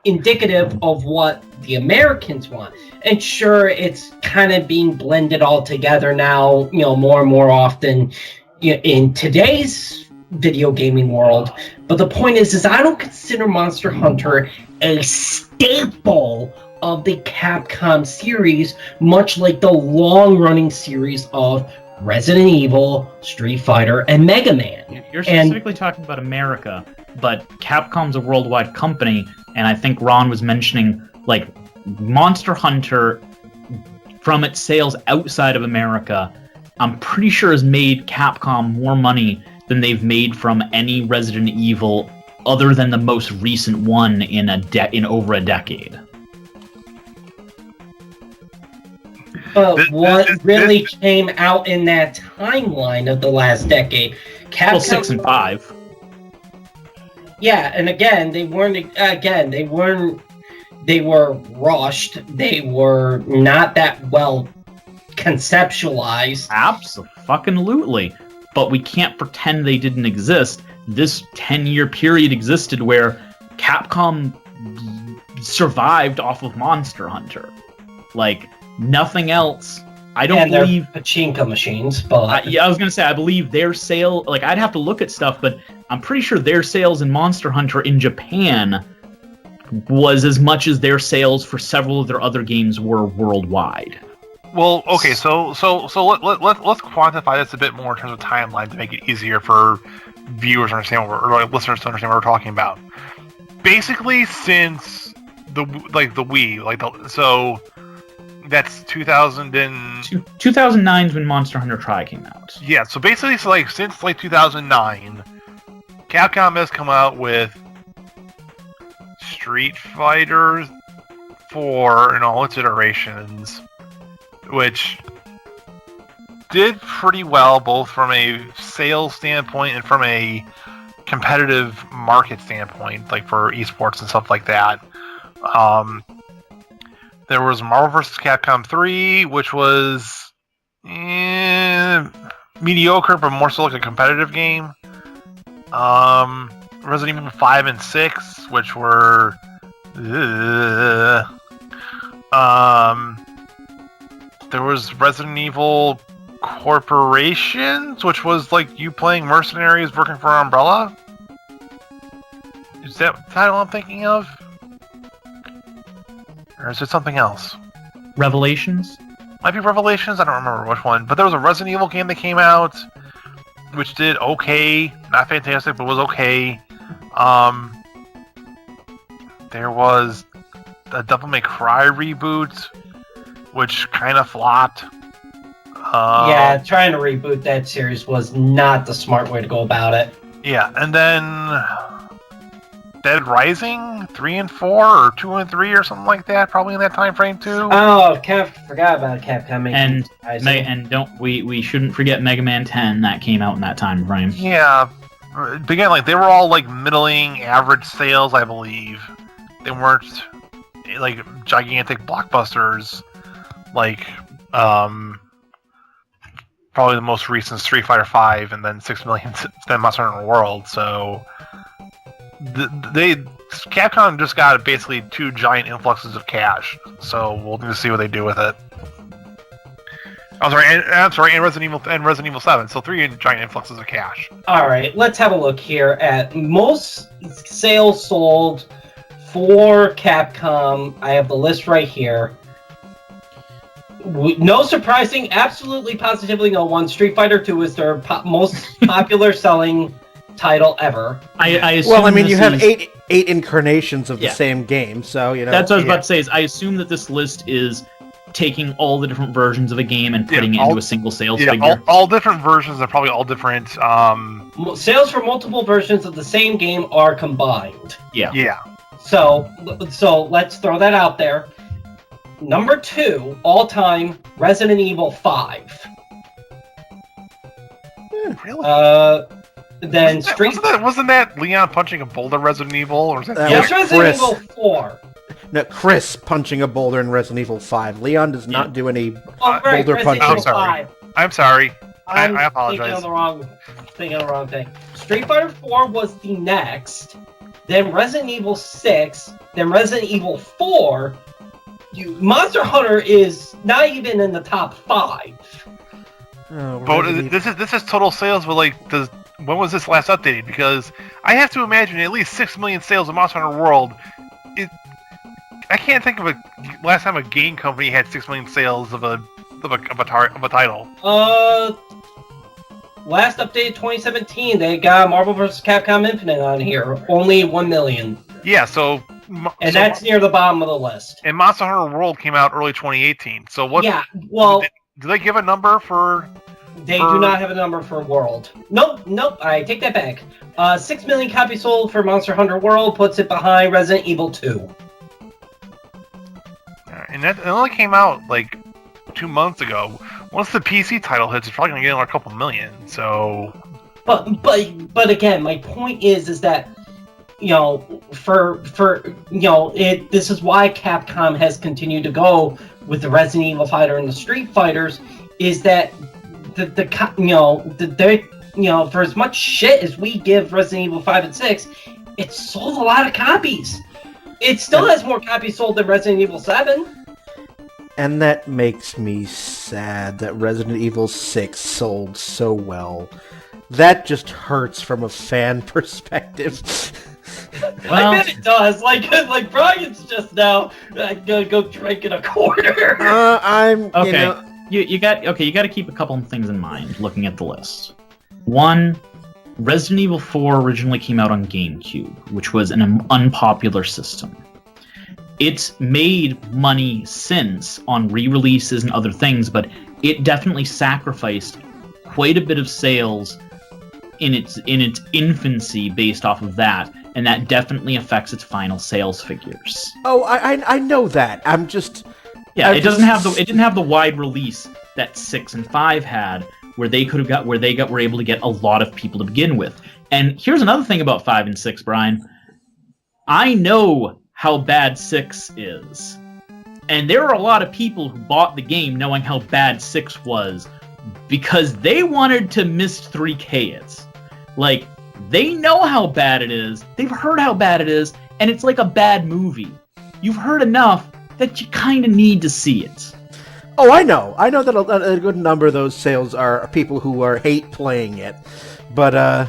indicative of what the Americans want. And sure, it's kind of being blended all together now, more and more often in today's video gaming world. But the point is I don't consider Monster Hunter a staple of the Capcom series, much like the long-running series of Resident Evil, Street Fighter, and Mega Man. You're specifically talking about America, but Capcom's a worldwide company, and I think Ron was mentioning, like, Monster Hunter, from its sales outside of America, I'm pretty sure has made Capcom more money than they've made from any Resident Evil other than the most recent one in over a decade. But what really came out in that timeline of the last decade? Capcom, well, 6 and 5. Yeah, and again, they were rushed. They were not that well conceptualized. Absolutely. But we can't pretend they didn't exist. This 10-year period existed where Capcom survived off of Monster Hunter. Like, nothing else. I don't believe pachinko machines, but I was gonna say I believe their sale. Like, I'd have to look at stuff, but I'm pretty sure their sales in Monster Hunter in Japan was as much as their sales for several of their other games were worldwide. Well, okay, so let's quantify this a bit more in terms of timeline to make it easier for viewers to understand or listeners to understand what we're talking about. Basically, since the Wii, so that's 2009 is when Monster Hunter Tri came out. Yeah, so basically, since 2009, Capcom has come out with Street Fighter 4 in all its iterations, which did pretty well both from a sales standpoint and from a competitive market standpoint, like for esports and stuff like that. There was Marvel vs. Capcom 3, which was mediocre, but more so like a competitive game. Resident Evil 5 and 6, which were... There was Resident Evil Corporations, which was like you playing mercenaries working for Umbrella. Is that the title I'm thinking of? Or is it something else? Revelations? Might be Revelations, I don't remember which one. But there was a Resident Evil game that came out, which did okay. Not fantastic, but was okay. There was a Devil May Cry reboot, which kind of flopped. Yeah, trying to reboot that series was not the smart way to go about it. Yeah, and then Dead Rising 3 and 4 or 2 and 3 or something like that, probably in that time frame too. Oh, forgot about Capcom. We shouldn't forget Mega Man 10 that came out in that time frame. Yeah, but again, they were all middling average sales, I believe. They weren't gigantic blockbusters probably the most recent Street Fighter 5 and then 6 million then Monster Hunter World. So Capcom just got basically 2 giant influxes of cash. So we'll need to see what they do with it. And Resident Evil 7. So 3 giant influxes of cash. All right, let's have a look here at most sales sold for Capcom. I have the list right here. No surprising, absolutely positively no one. Street Fighter 2 is their most popular selling title ever. I assume you have eight incarnations of the same game, so That's what I was about to say. Is I assume that this list is taking all the different versions of a game and putting it into a single sales figure. All different versions are probably all different. Sales for multiple versions of the same game are combined. Yeah. So let's throw that out there. Number 2, all-time, Resident Evil 5. Really? Then wasn't that Leon punching a boulder Resident Evil? Or was that Resident Evil 4. No, Chris punching a boulder in Resident Evil 5. Leon does not do any boulder punching. I'm sorry. I apologize. Thinking of the wrong thing. Street Fighter 4 was the next. Then Resident Evil 6. Then Resident Evil 4. Monster Hunter is not even in the top 5. But this is total sales, but when was this last updated? Because I have to imagine at least 6 million sales of Monster Hunter World. I can't think of a last time a game company had 6 million sales of a title. Last updated 2017, they got Marvel vs. Capcom Infinite on here. Only 1 million. Yeah, so... that's near the bottom of the list. And Monster Hunter World came out early 2018. So what? Yeah, well... Do they give a number for... They do not have a number for World. Nope, I take that back. 6 million copies sold for Monster Hunter World puts it behind Resident Evil 2. And it only came out 2 months ago. Once the PC title hits, it's probably going to get another couple million, so... But again, my point is that, you know, this is why Capcom has continued to go with the Resident Evil Fighter and the Street Fighters, is that for as much shit as we give Resident Evil 5 and 6, it sold a lot of copies. It still has more copies sold than Resident Evil 7. And that makes me sad that Resident Evil 6 sold so well. That just hurts from a fan perspective. Well, I bet it does. Like Brian's just now gonna go drinking a quarter. I'm okay. You got to keep a couple of things in mind looking at the list. One, Resident Evil 4 originally came out on GameCube, which was an unpopular system. It's made money since on re-releases and other things, but it definitely sacrificed quite a bit of sales in its infancy based off of that, and that definitely affects its final sales figures. Oh, I know that. I'm just... Yeah, it didn't have the wide release that 6 and 5 had, where they were able to get a lot of people to begin with. And here's another thing about 5 and 6, Brian. I know how bad 6 is. And there are a lot of people who bought the game knowing how bad 6 was because they wanted to Myst 3K it. Like, they know how bad it is, they've heard how bad it is, and it's like a bad movie. You've heard enough that you kind of need to see it. Oh, I know that a good number of those sales are people who hate playing it, but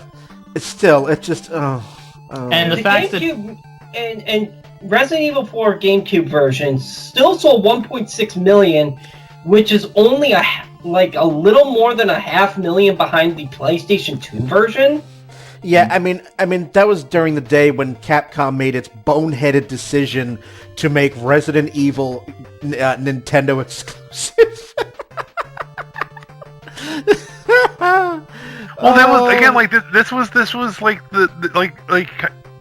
it's just and the fact GameCube that and Resident Evil 4 GameCube version still sold 1.6 million, which is only a little more than 500,000 behind the PlayStation 2 version. Yeah, I mean that was during the day when Capcom made its boneheaded decision to make Resident Evil Nintendo exclusive. Well, that was again like this was like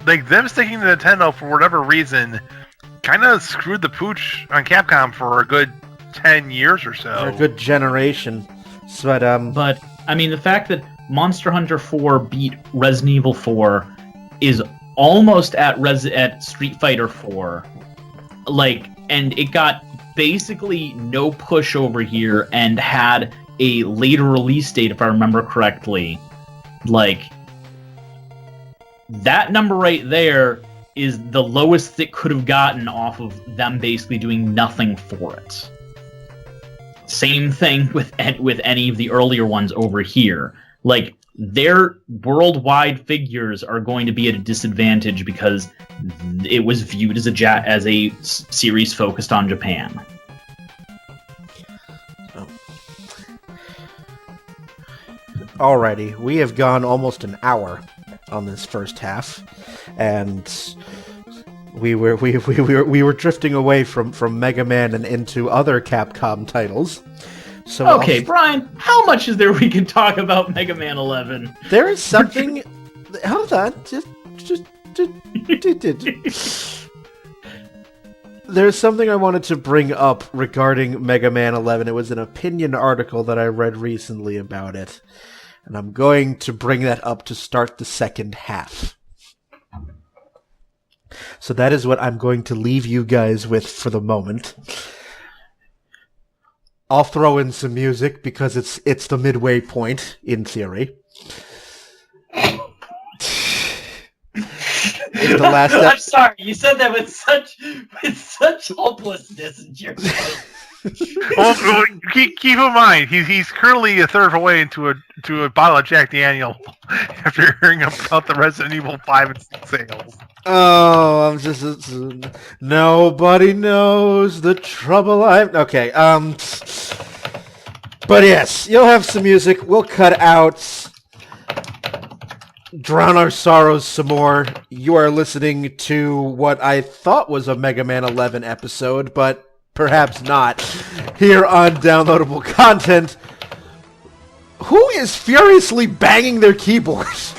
like them sticking to Nintendo for whatever reason, kind of screwed the pooch on Capcom for a good 10 years or so. For a good generation, but I mean the fact that Monster Hunter 4 beat Resident Evil 4 is almost at Street Fighter 4. And it got basically no push over here and had a later release date, if I remember correctly. That number right there is the lowest it could have gotten off of them basically doing nothing for it. Same thing with any of the earlier ones over here. Their worldwide figures are going to be at a disadvantage because it was viewed as a series focused on Japan. Oh. Alrighty, we have gone almost an hour on this first half, and we were drifting away from Mega Man and into other Capcom titles. So okay, Brian, how much is there we can talk about Mega Man 11? There is something... Hold on. There's something I wanted to bring up regarding Mega Man 11. It was an opinion article that I read recently about it. And I'm going to bring that up to start the second half. So that is what I'm going to leave you guys with for the moment. I'll throw in some music because it's the midway point, in theory. The last I'm sorry, you said that with such hopelessness in your voice. Well, keep in mind, he's currently a third of the way into a bottle of Jack Daniel after hearing about the Resident Evil 5 and 6 sales. Oh, I'm just... nobody knows the trouble I've... Okay, but yes, you'll have some music. We'll cut out... Drown Our Sorrows some more. You are listening to what I thought was a Mega Man 11 episode, but perhaps not. Here on Downloadable Content, who is furiously banging their keyboards?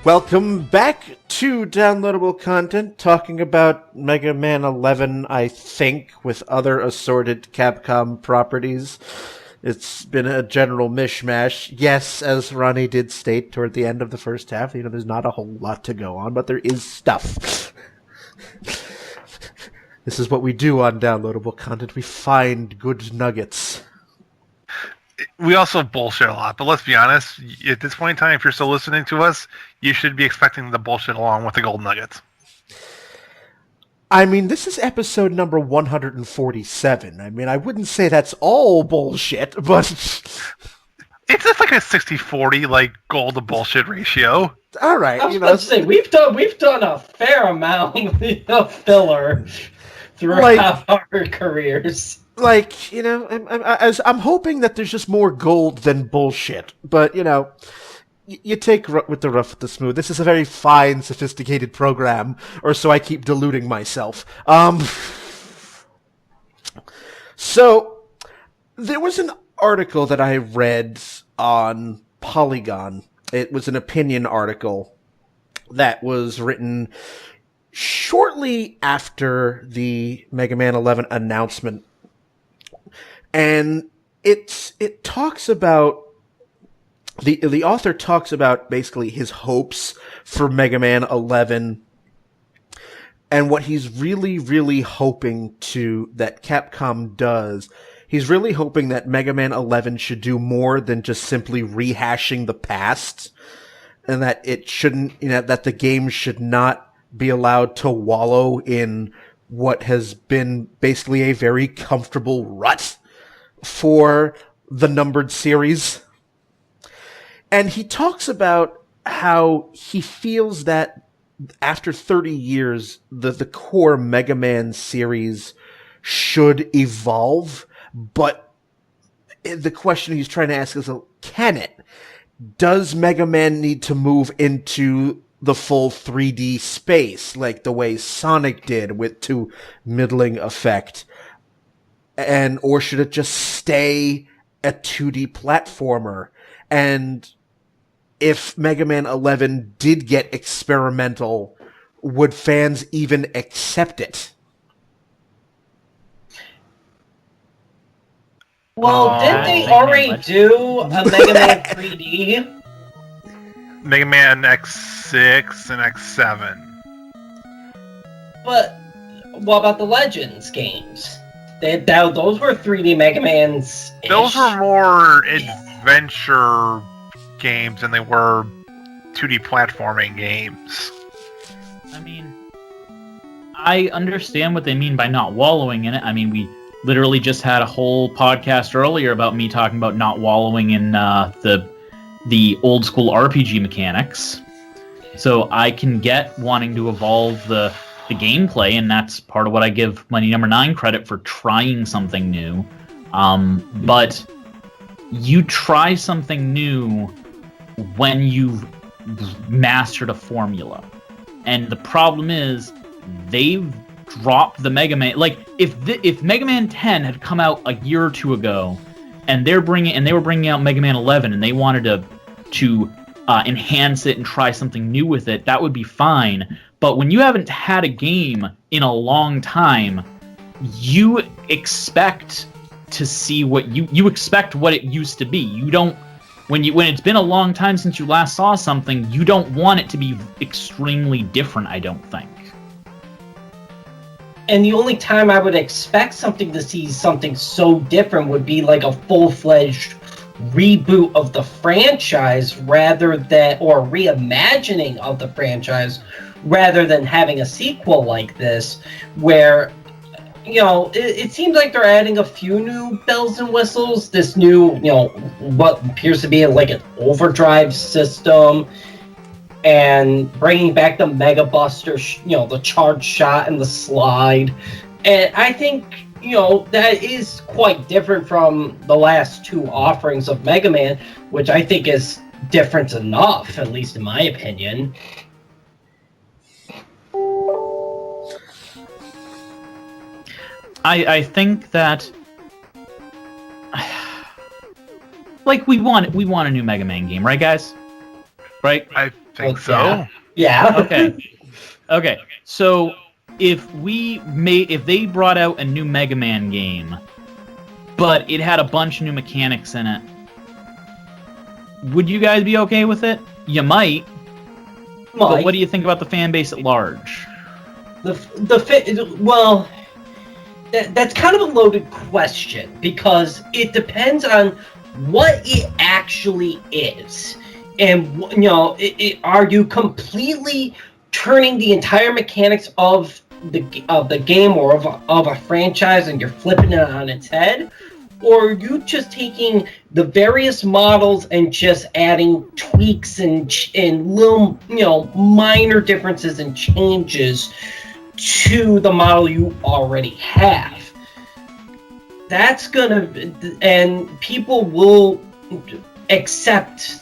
Welcome back to Downloadable Content, talking about Mega Man 11, I think, with other assorted Capcom properties. It's been a general mishmash. Yes, as Ronnie did state toward the end of the first half, there's not a whole lot to go on, but there is stuff. This is what we do on Downloadable Content. We find good nuggets. We also bullshit a lot, but let's be honest, at this point in time, if you're still listening to us, you should be expecting the bullshit along with the gold nuggets. I mean, this is episode number 147. I mean, I wouldn't say that's all bullshit, but... It's just like a 60-40, like, gold to bullshit ratio. All right, I was about to say, we've done a fair amount of filler throughout our careers. Like, I'm hoping that there's just more gold than bullshit. But, you take with the rough with the smooth. This is a very fine, sophisticated program, or so I keep deluding myself. So, there was an article that I read on Polygon. It was an opinion article that was written shortly after the Mega Man 11 announcement. And it talks about the author talks about basically his hopes for Mega Man 11 and what he's really, really hoping that Capcom does. He's really hoping that Mega Man 11 should do more than just simply rehashing the past, and that it shouldn't, that the game should not be allowed to wallow in what has been basically a very comfortable rut for the numbered series. And he talks about how he feels that after 30 years, the core Mega Man series should evolve, but the question he's trying to ask is, can it? Does Mega Man need to move into the full 3D space, like the way Sonic did to middling effect? Or should it just stay a 2D platformer? And if Mega Man 11 did get experimental, would fans even accept it? Well, didn't they already do a Mega Man 3D? Mega Man X6 and X7. But what about the Legends games? Those were 3D Mega Mans. Those were more adventure games than they were 2D platforming games. I mean, I understand what they mean by not wallowing in it. I mean, we literally just had a whole podcast earlier about me talking about not wallowing in the old school RPG mechanics. So I can get wanting to evolve the gameplay, and that's part of what I give Mighty Number 9 credit for trying something new. But you try something new when you've mastered a formula. And the problem is, they've dropped the Mega Man. Like, if Mega Man 10 had come out a year or two ago, and they were bringing out Mega Man 11, and they wanted to enhance it and try something new with it, that would be fine. But when you haven't had a game in a long time, you expect to see what you expect what it used to be. You don't when it's been a long time since you last saw something, you don't want it to be extremely different, I don't think. And the only time I would expect to see something so different would be like a full-fledged reboot of the franchise or reimagining of the franchise rather than having a sequel like this where, it seems like they're adding a few new bells and whistles. This new, what appears to be like an overdrive system, and bringing back the Mega Buster, the charge shot and the slide. And I think, that is quite different from the last two offerings of Mega Man, which I think is different enough, at least in my opinion. I think that, like, we want a new Mega Man game, right, guys? Right? think so. Yeah. Okay. So if they brought out a new Mega Man game, but it had a bunch of new mechanics in it, would you guys be okay with it? You might. But what do you think about the fan base at large? Well, that's kind of a loaded question because it depends on what it actually is, and are you completely turning the entire mechanics of the game or of a franchise and you're flipping it on its head? Or are you just taking the various models and just adding tweaks and little, minor differences and changes to the model you already have? That's and people will accept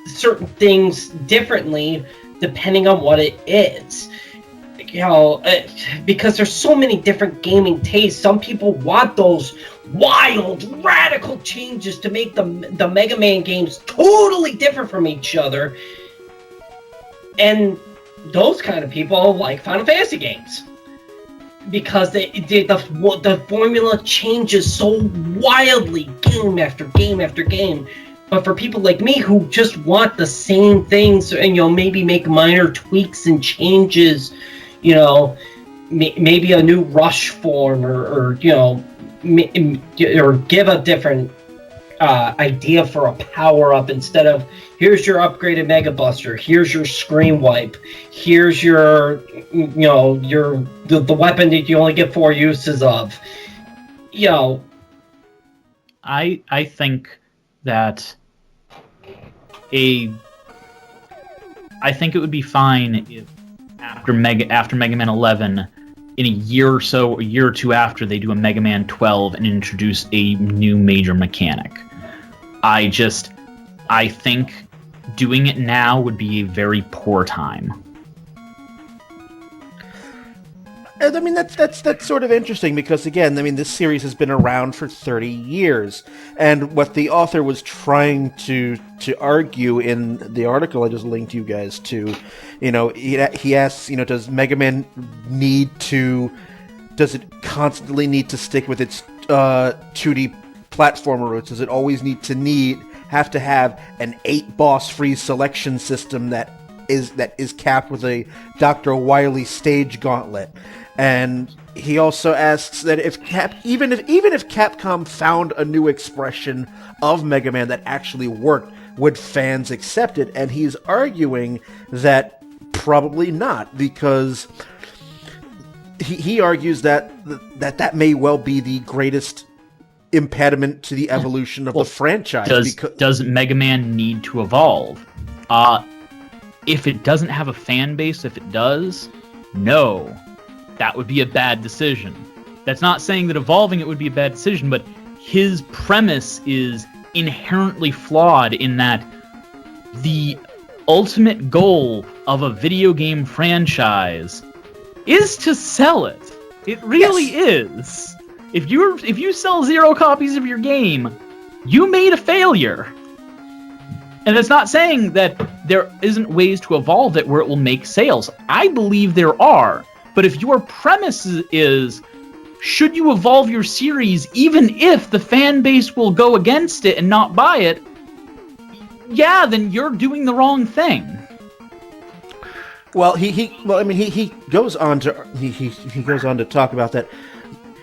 certain things differently depending on what it is. Because there's so many different gaming tastes. Some people want those wild, radical changes to make the Mega Man games totally different from each other. And those kind of people like Final Fantasy games. Because the formula changes so wildly game after game after game. But for people like me who just want the same things and maybe make minor tweaks and changes, maybe a new rush form or give a different idea for a power up instead of here's your upgraded Mega Buster, here's your Screen Wipe, here's your the weapon that you only get 4 uses of. I think that I think it would be fine if after Mega Man 11, in a year or two after, they do a Mega Man 12 and introduce a new major mechanic. I think doing it now would be a very poor time. And I mean, that's sort of interesting because, again, I mean, this series has been around for 30 years. And what the author was trying to argue in the article I just linked you guys to, he asks, does Mega Man does it constantly need to stick with its 2D platformer roots? Does it always have to have an 8-boss-free selection system that is capped with a Dr. Wily stage gauntlet? And he also asks that even if Capcom found a new expression of Mega Man that actually worked, would fans accept it? And he's arguing that probably not, because he argues that may well be the greatest impediment to the evolution of the franchise. Does Mega Man need to evolve? If it doesn't have a fan base, if it does, no. That would be a bad decision. That's not saying that evolving it would be a bad decision, but his premise is inherently flawed in that the ultimate goal of a video game franchise is to sell it. It really is. If you sell 0 copies of your game, you made a failure. And it's not saying that there isn't ways to evolve it where it will make sales. I believe there are. But if your premise is, should you evolve your series even if the fan base will go against it and not buy it, yeah, then you're doing the wrong thing. Well, he goes on to talk about that.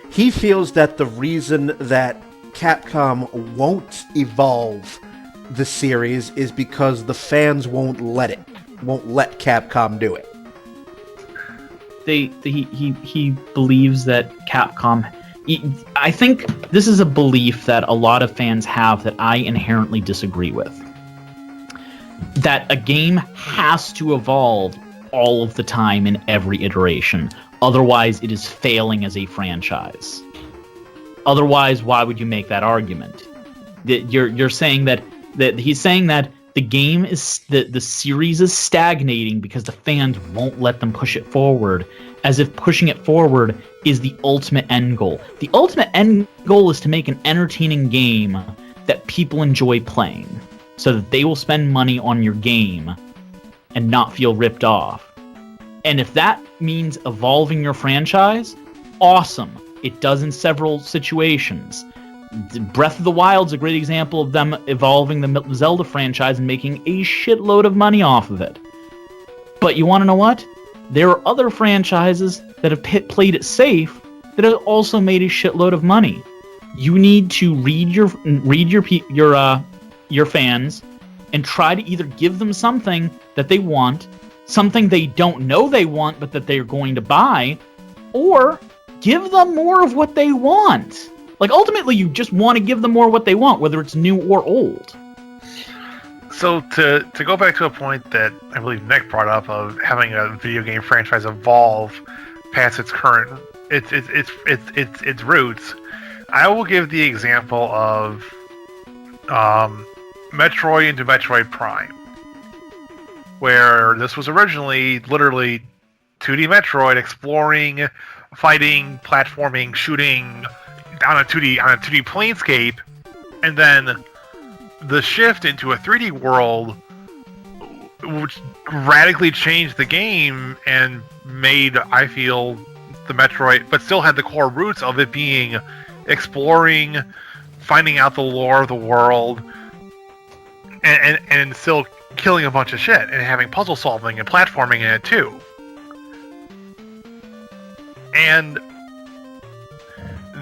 He feels that the reason that Capcom won't evolve the series is because the fans won't let Capcom do it. He believes that Capcom... I think this is a belief that a lot of fans have that I inherently disagree with. That a game has to evolve all of the time in every iteration. Otherwise, it is failing as a franchise. Otherwise, why would you make that argument? You're saying that he's saying that the game is the series is stagnating because the fans won't let them push it forward, as if pushing it forward is the ultimate end goal. The ultimate end goal is to make an entertaining game that people enjoy playing, so that they will spend money on your game and not feel ripped off. And if that means evolving your franchise, awesome. It does in several situations. Breath of the Wild's a great example of them evolving the Zelda franchise and making a shitload of money off of it. But you want to know what? There are other franchises that have played it safe that have also made a shitload of money. You need to read your fans and try to either give them something that they want, something they don't know they want but that they're going to buy, or give them more of what they want. Like, ultimately, you just want to give them more of what they want, whether it's new or old. So to go back to a point that I believe Nick brought up of having a video game franchise evolve past its current its roots, I will give the example of Metroid into Metroid Prime, where this was originally literally 2D Metroid, exploring, fighting, platforming, shooting on a 2D planescape, and then the shift into a 3D world, which radically changed the game and made, I feel, the Metroid, but still had the core roots of it being exploring, finding out the lore of the world, and still killing a bunch of shit and having puzzle solving and platforming in it too. And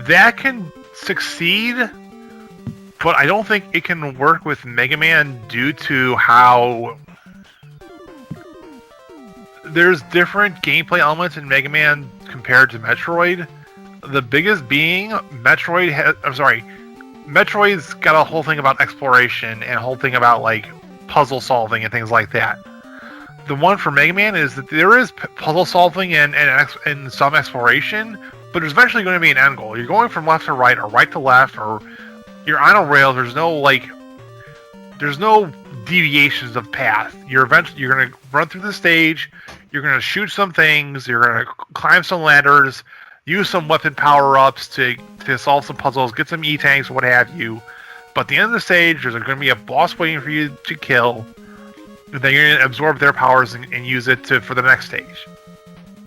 that can succeed, but I don't think it can work with Mega Man due to how there's different gameplay elements in Mega Man compared to Metroid. The biggest being Metroid's got a whole thing about exploration and a whole thing about like puzzle solving and things like that. The one for Mega Man is that there is puzzle solving and some exploration, but there's eventually going to be an end goal. You're going from left to right or right to left, or you're on a rail. There's no deviations of path. You're going to run through the stage. You're going to shoot some things. You're going to climb some ladders, use some weapon power-ups to solve some puzzles, get some E-tanks, what have you. But at the end of the stage, there's going to be a boss waiting for you to kill. And then you're going to absorb their powers and use it for the next stage.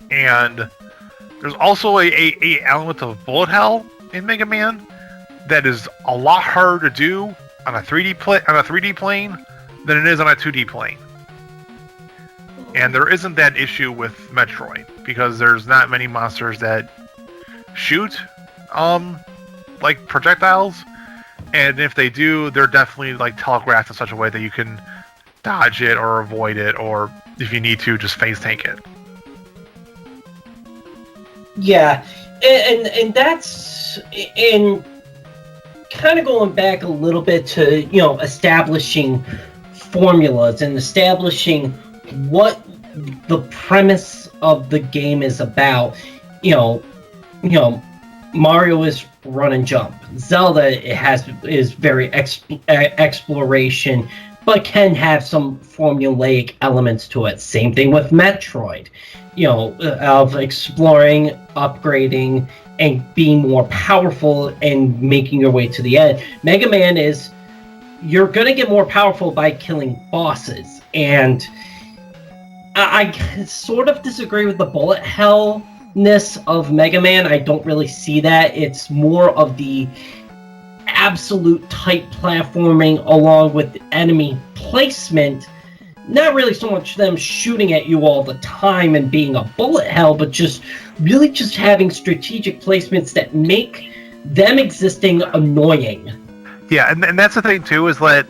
And there's also a element of bullet hell in Mega Man that is a lot harder to do on a 3D plane than it is on a 2D plane. And there isn't that issue with Metroid because there's not many monsters that shoot like projectiles, and if they do, they're definitely like telegraphed in such a way that you can dodge it or avoid it, or if you need to, just phase tank it. Yeah, and that's in kind of going back a little bit to establishing formulas and establishing what the premise of the game is about. Mario is run and jump. Zelda is very exploration, but can have some formulaic elements to it. Same thing with Metroid. Of exploring, upgrading, and being more powerful and making your way to the end. Mega Man is, you're going to get more powerful by killing bosses. And I sort of disagree with the bullet hellness of Mega Man. I don't really see that. It's more of the absolute tight platforming along with enemy placement. Not really so much them shooting at you all the time and being a bullet hell, but just really just having strategic placements that make them existing annoying. Yeah, and that's the thing too, is that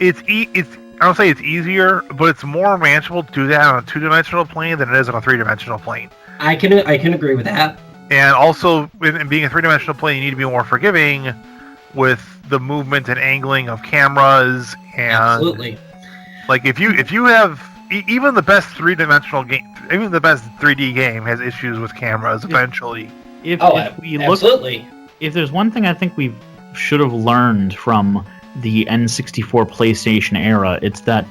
it's I don't say it's easier, but it's more manageable to do that on a 2-dimensional plane than it is on a 3-dimensional plane. I can agree with that. And also, in being a 3-dimensional plane, you need to be more forgiving with the movement and angling of cameras. And absolutely. Like if you have even the best 3-dimensional game, even the best 3D game has issues with cameras eventually. If there's one thing I think we should have learned from the N64 PlayStation era, it's that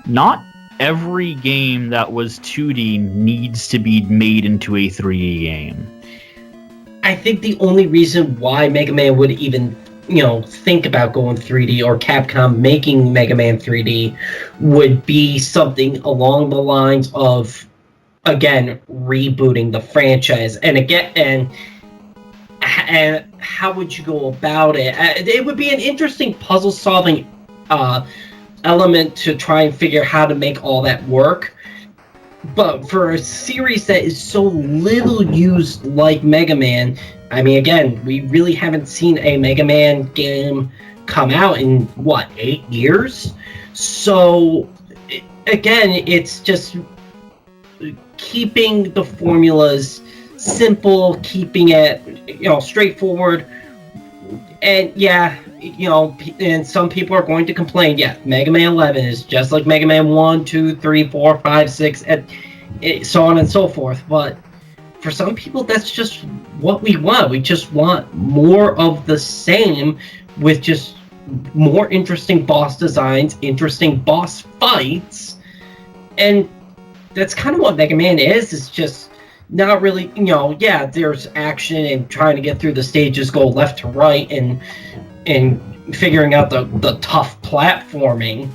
not every game that was 2D needs to be made into a 3D game. I think the only reason why Mega Man would even think about going 3D or Capcom making Mega Man 3D would be something along the lines of, again, rebooting the franchise. And how would you go about it? It would be an interesting puzzle-solving element to try and figure how to make all that work. But for a series that is so little used like Mega Man, I mean, again, we really haven't seen a Mega Man game come out in, 8 years? So, again, it's just keeping the formulas simple, keeping it, straightforward. And, and some people are going to complain, Mega Man 11 is just like Mega Man 1, 2, 3, 4, 5, 6, and so on and so forth. But for some people, that's just what we want. We just want more of the same with just more interesting boss designs, interesting boss fights. And that's kind of what Mega Man is. It's just not really, there's action and trying to get through the stages, go left to right, and figuring out the tough platforming.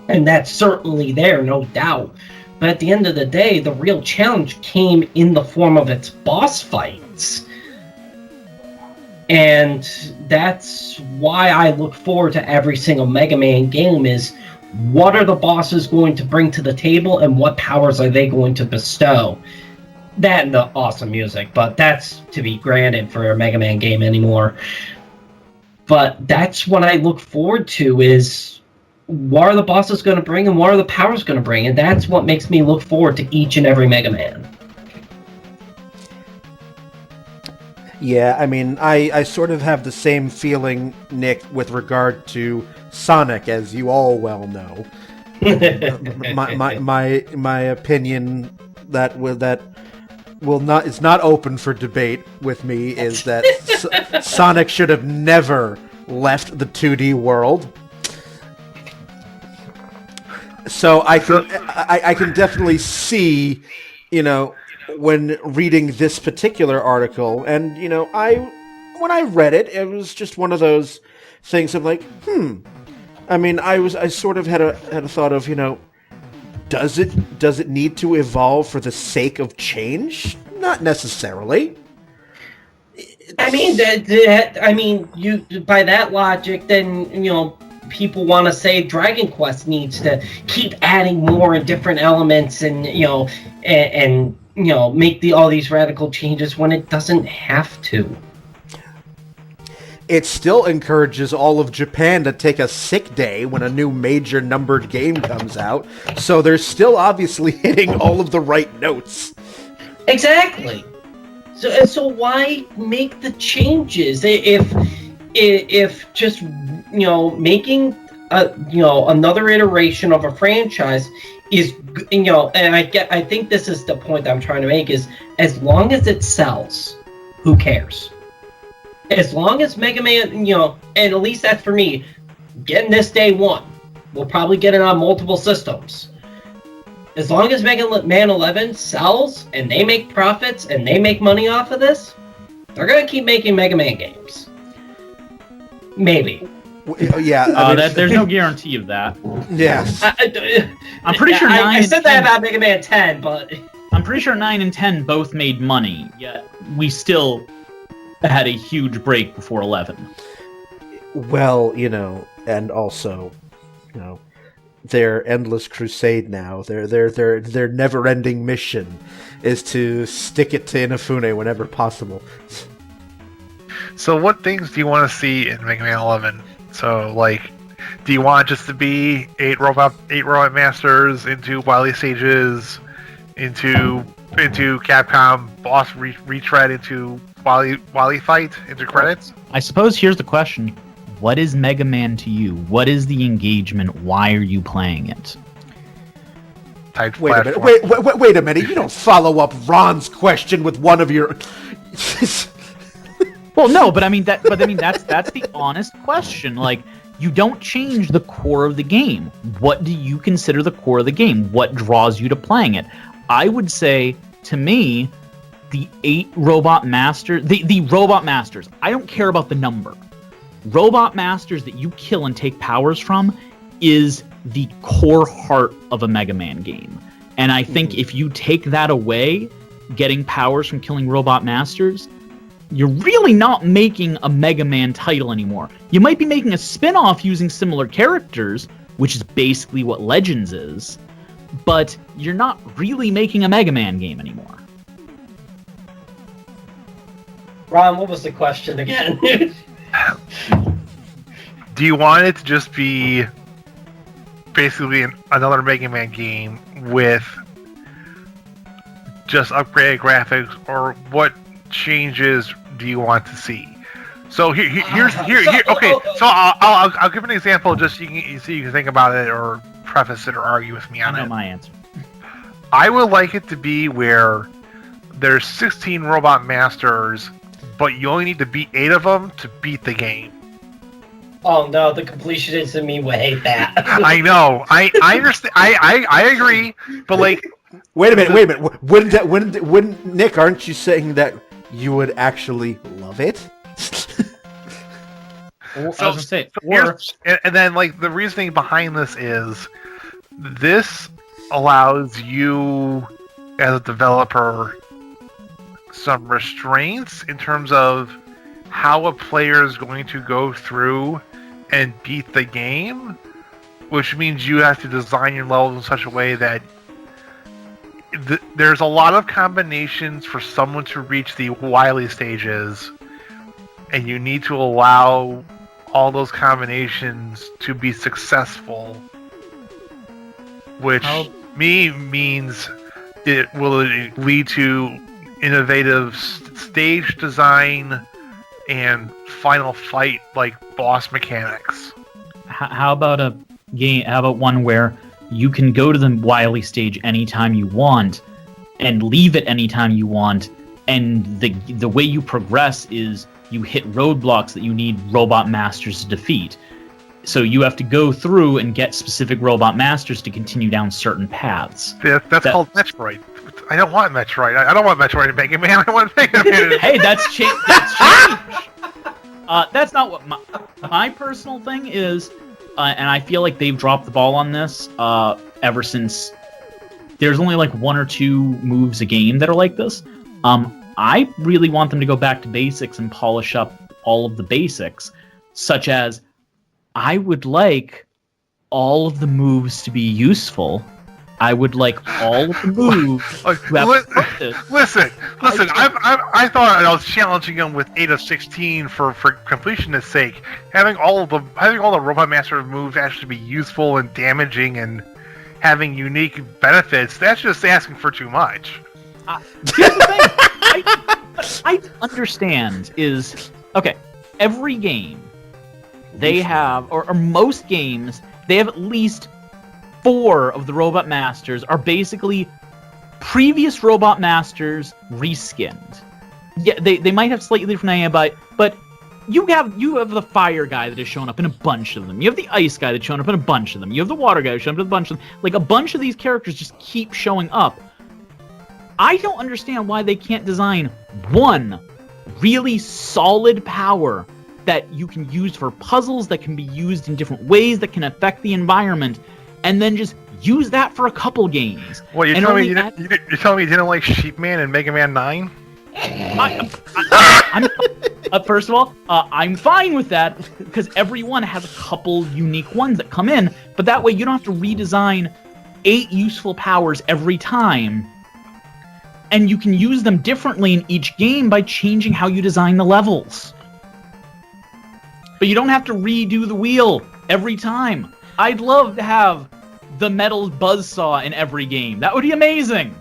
And that's certainly there, no doubt. But at the end of the day, the real challenge came in the form of its boss fights. And that's why I look forward to every single Mega Man game is, what are the bosses going to bring to the table and what powers are they going to bestow? That and the awesome music, but that's to be granted for a Mega Man game anymore. But that's what I look forward to is, what are the bosses going to bring and what are the powers going to bring? And that's what makes me look forward to each and every Mega Man. Yeah, I mean, I sort of have the same feeling, Nick, with regard to Sonic, as you all well know. my opinion is not open for debate with me is that Sonic should have never left the 2D world. So I can definitely see, when reading this particular article, and when I read it, it was just one of those things of like, I mean, I sort of had a thought of, does it need to evolve for the sake of change? Not necessarily. I mean, you by that logic, then people want to say Dragon Quest needs to keep adding more and different elements, and make all these radical changes when it doesn't have to. It still encourages all of Japan to take a sick day when a new major numbered game comes out, so they're still obviously hitting all of the right notes. Exactly. So why make the changes if just making another iteration of a franchise is and I think this is the point that I'm trying to make is, as long as it sells, who cares? As long as Mega Man, and at least that's for me, getting this day one, we'll probably get it on multiple systems. As long as Mega Man 11 sells, and they make profits, and they make money off of this, they're going to keep making Mega Man games. Maybe. Yeah. There's no guarantee of that. Yes. I'm pretty sure 9 I said that about Mega Man 10, but... I'm pretty sure 9 and 10 both made money, yet we still had a huge break before 11. Well, and also, their endless crusade now, their never-ending mission is to stick it to Inafune whenever possible. So what things do you want to see in Mega Man 11? So, do you want it just to be 8 robot masters into Wily stages, into Capcom boss retread into Wily fight, into credits? I suppose here's the question. What is Mega Man to you? What is the engagement? Why are you playing it? Wait a minute. You don't follow up Ron's question with one of your... Well, no, but I mean that's the honest question. You don't change the core of the game. What do you consider the core of the game? What draws you to playing it? I would say, to me, the 8 robot masters, the robot masters. I don't care about the number. robot masters that you kill and take powers from is the core heart of a Mega Man game. And I think if you take that away, getting powers from killing robot masters, you're really not making a Mega Man title anymore. You might be making a spin-off using similar characters, which is basically what Legends is, but you're not really making a Mega Man game anymore. Ron, what was the question again? Do you want it to just be basically another Mega Man game with just upgraded graphics, or what changes do you want to see? So here's okay. So I'll give an example just so you can think about it or preface it or argue with me on it. I know my answer. I would like it to be where there's 16 robot masters, but you only need to beat 8 of them to beat the game. Oh no, the completionist in me would hate that. I know. I understand. I agree. But like, wait a minute. Wouldn't Nick? Aren't you saying that you would actually love it? And then like the reasoning behind this is this allows you as a developer some restraints in terms of how a player is going to go through and beat the game, which means you have to design your levels in such a way that there's a lot of combinations for someone to reach the Wily stages, and you need to allow all those combinations to be successful, which means it will lead to innovative stage design and final fight like boss mechanics. How about a game? How about one where you can go to the Wily stage anytime you want and leave it anytime you want, and the way you progress is you hit roadblocks that you need robot masters to defeat. So you have to go through and get specific robot masters to continue down certain paths. That's called Metroid. I don't want Metroid. I don't want Metroid in Mega Man. I want Mega Man. Hey, that's change. That's not what my personal thing is, and I feel like they've dropped the ball on this ever since. There's only like 1 or 2 moves a game that are like this. I really want them to go back to basics and polish up all of the basics, such as I would like all of the moves to be useful. I would like all of the moves. Listen. I thought I was challenging them with 8 of 16 for completionist's sake. Having all the Robot Master moves actually be useful and damaging and having unique benefits, that's just asking for too much. Here's the thing. I understand is, okay, every game, they have, or most games, they have at least 4 of the Robot Masters are basically previous Robot Masters reskinned. Yeah, they might have slightly different idea, but you have the fire guy that has shown up in a bunch of them. You have the ice guy that's shown up in a bunch of them. You have the water guy that's shown up in a bunch of them. Like, a bunch of these characters just keep showing up. I don't understand why they can't design one really solid power that you can use for puzzles, that can be used in different ways, that can affect the environment, and then just use that for a couple games. Well, you're telling me you didn't like Sheepman and Mega Man 9? First of all, I'm fine with that, because everyone has a couple unique ones that come in, but that way you don't have to redesign 8 useful powers every time, and you can use them differently in each game by changing how you design the levels. But you don't have to redo the wheel every time. I'd love to have the metal buzzsaw in every game. That would be amazing.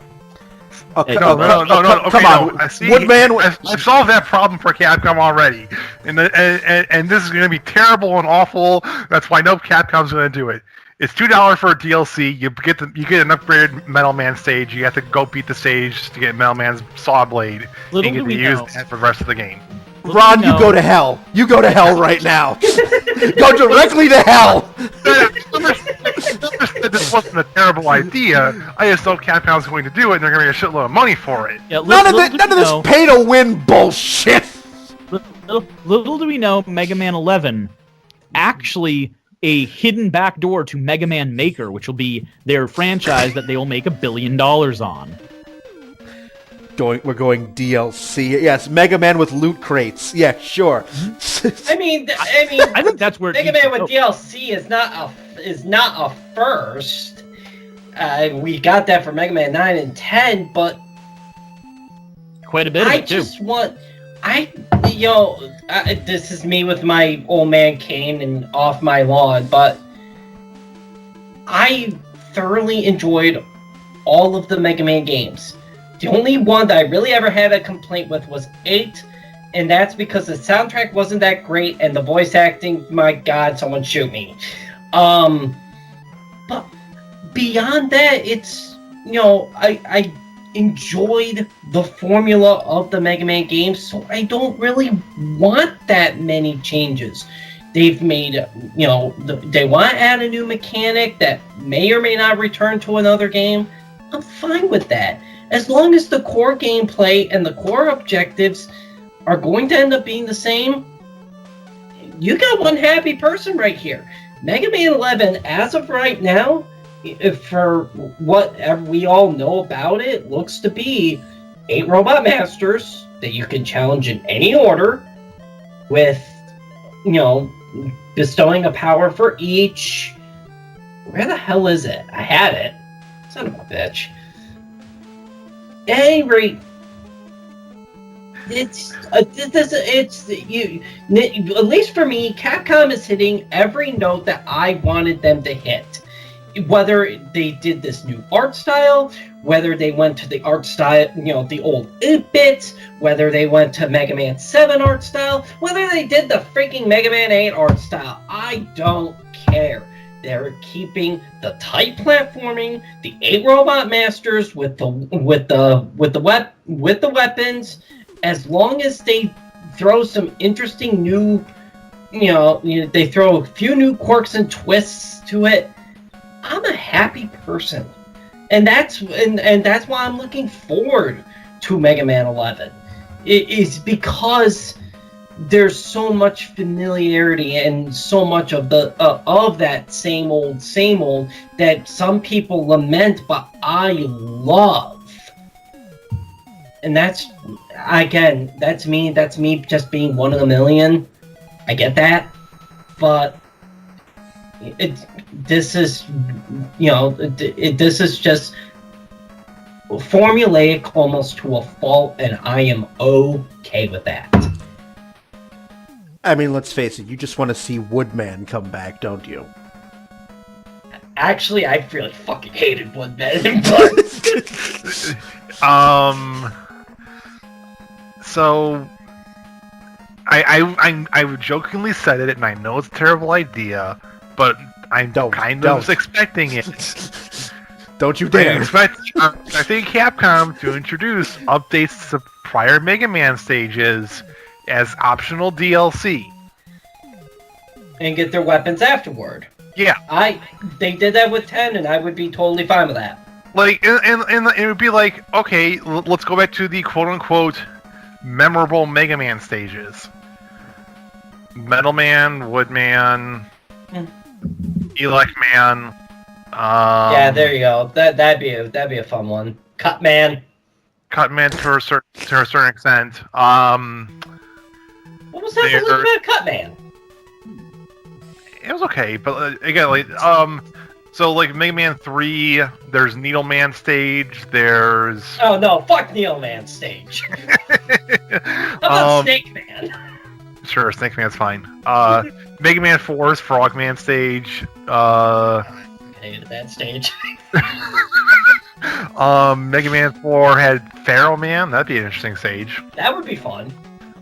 Okay, no. Come on, I've solved that problem for Capcom already, and this is going to be terrible and awful. That's why no Capcom's going to do it. It's $2 for a DLC. You get an upgraded Metal Man stage. You have to go beat the stage to get Metal Man's saw blade. Little and do we use know. that for the rest of the game. Ron, you go to hell. You go to hell right now. Go directly to hell. This wasn't a terrible idea. I just know Capcom's going to do it, and they're going to get a shitload of money for it. Yeah, None of this pay-to-win bullshit. Little do we know, Mega Man 11 actually a hidden backdoor to Mega Man Maker, which will be their franchise that they will make $1 billion on. We're going DLC. Yes, Mega Man with loot crates. Yeah, sure. I mean, I think that's where Mega Man with DLC is not a first. We got that for Mega Man 9 and 10, but quite a bit of it too. This is me with my old man cane and off my lawn, but I thoroughly enjoyed all of the Mega Man games. The only one that I really ever had a complaint with was 8, and that's because the soundtrack wasn't that great, and the voice acting, my god, someone shoot me. But beyond that, it's, I enjoyed the formula of the Mega Man games, so I don't really want that many changes. They've made, they want to add a new mechanic that may or may not return to another game. I'm fine with that. As long as the core gameplay and the core objectives are going to end up being the same, you got one happy person right here. Mega Man 11, as of right now, for whatever we all know about it, looks to be 8 Robot Masters that you can challenge in any order, with, bestowing a power for each. Where the hell is it? I had it. Son of a bitch. At any rate, at least for me, Capcom is hitting every note that I wanted them to hit. Whether they did this new art style, whether they went to the art style, the old 8-bits, whether they went to Mega Man 7 art style, whether they did the freaking Mega Man 8 art style, I don't care. They're keeping the tight platforming, the 8 Robot Masters with the weapons, as long as they throw some interesting new, they throw a few new quirks and twists to it. I'm a happy person, and that's why I'm looking forward to Mega Man 11. It is because there's so much familiarity and so much of that same old that some people lament, but I love. And that's me just being one of a million. I get that, but this is just formulaic almost to a fault, and I am okay with that. I mean, let's face it, you just want to see Woodman come back, don't you? Actually, I really fucking hated Woodman, but... So... I jokingly said it, and I know it's a terrible idea, but I'm kind of expecting it. Don't you dare! I think Capcom to introduce updates to prior Mega Man stages as optional DLC. And get their weapons afterward. Yeah. They did that with 10, and I would be totally fine with that. Like, and it would be like, okay, let's go back to the quote-unquote memorable Mega Man stages. Metal Man, Woodman, Elect Man. Yeah, there you go. That'd be a fun one. Cut Man to a certain extent. What was that about Cut Man? It was okay, but again, like, so like Mega Man 3, there's Needle Man stage. There's oh no, fuck Needle Man stage. How about Snake Man? Sure, Snake Man's fine. Mega Man 4's Frog Man stage. Hated that stage. Mega Man 4 had Pharaoh Man. That'd be an interesting stage. That would be fun.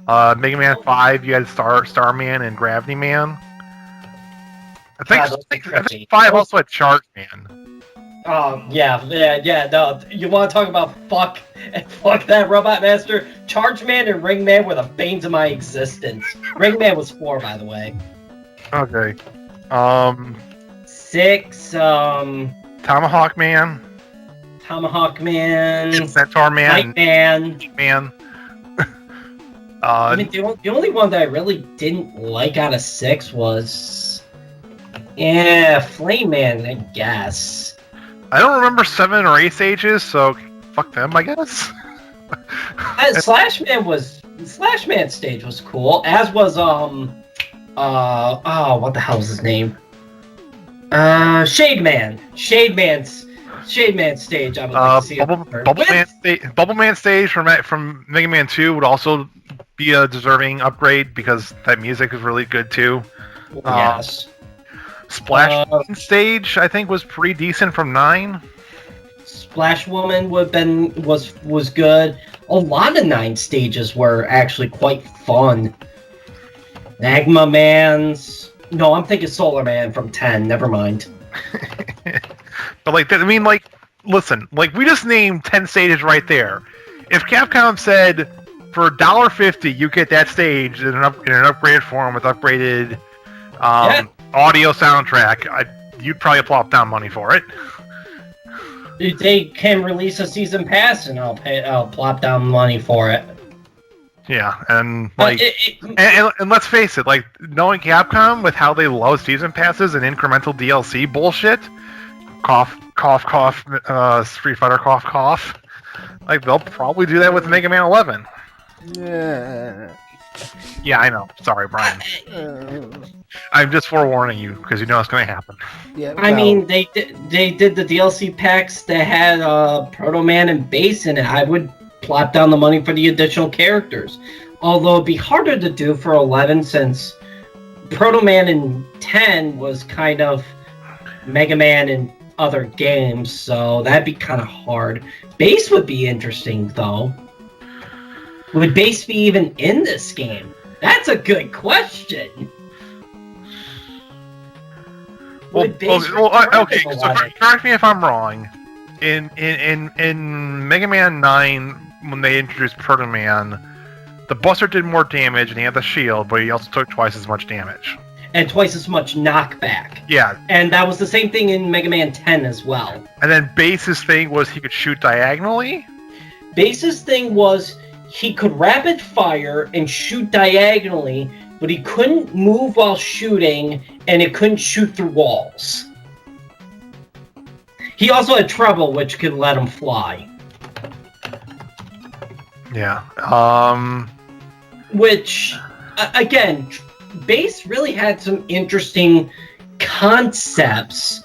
Mega Man 5, you had Starman and Gravity Man. I think 5 also had Charge Man. Yeah, no. You want to talk about fuck that Robot Master? Charge Man and Ring Man were the banes of my existence. Ring Man was 4, by the way. Okay. 6, Tomahawk Man. Centaur Man. Centaur Man. Night Man. Man. I mean, the only one that I really didn't like out of 6 was... Yeah, Flame Man, I guess. I don't remember 7 or 8 stages, so fuck them, I guess. Slash Man stage was cool, as was, what the hell was his name? Shade Man stage. I would like to see. Bubble Man stage from Mega Man 2 would also be a deserving upgrade because that music is really good too. Yes. Splash stage I think was pretty decent from 9. Splash Woman was good. A lot of 9 stages were actually quite fun. Magma Man's. No, I'm thinking Solar Man from 10. Never mind. But listen, we just named 10 stages right there. If Capcom said for $1.50 you get that stage in an upgraded form with upgraded audio soundtrack, you'd probably plop down money for it. They can release a season pass, and I'll plop down money for it. Yeah, and and let's face it, knowing Capcom with how they love season passes and incremental DLC bullshit, cough, cough, cough, Street Fighter cough, cough. They'll probably do that with Mega Man 11. Yeah, I know. Sorry, Brian. I'm just forewarning you because you know it's going to happen. Yeah, I mean, they did the DLC packs that had Proto Man and Bass in it. I would plop down the money for the additional characters. Although it'd be harder to do for 11 since Proto Man in 10 was kind of Mega Man in other games, so that'd be kind of hard. Bass would be interesting, though. Would Bass be even in this game? That's a good question. Okay, so correct me if I'm wrong. In Mega Man 9, when they introduced Proto Man, the Buster did more damage and he had the shield, but he also took twice as much damage. And twice as much knockback. Yeah. And that was the same thing in Mega Man 10 as well. And then Bass's thing was he could shoot diagonally? Bass's thing was he could rapid fire and shoot diagonally, but he couldn't move while shooting, and it couldn't shoot through walls. He also had Treble, which could let him fly. Yeah. Which, again, Bass really had some interesting concepts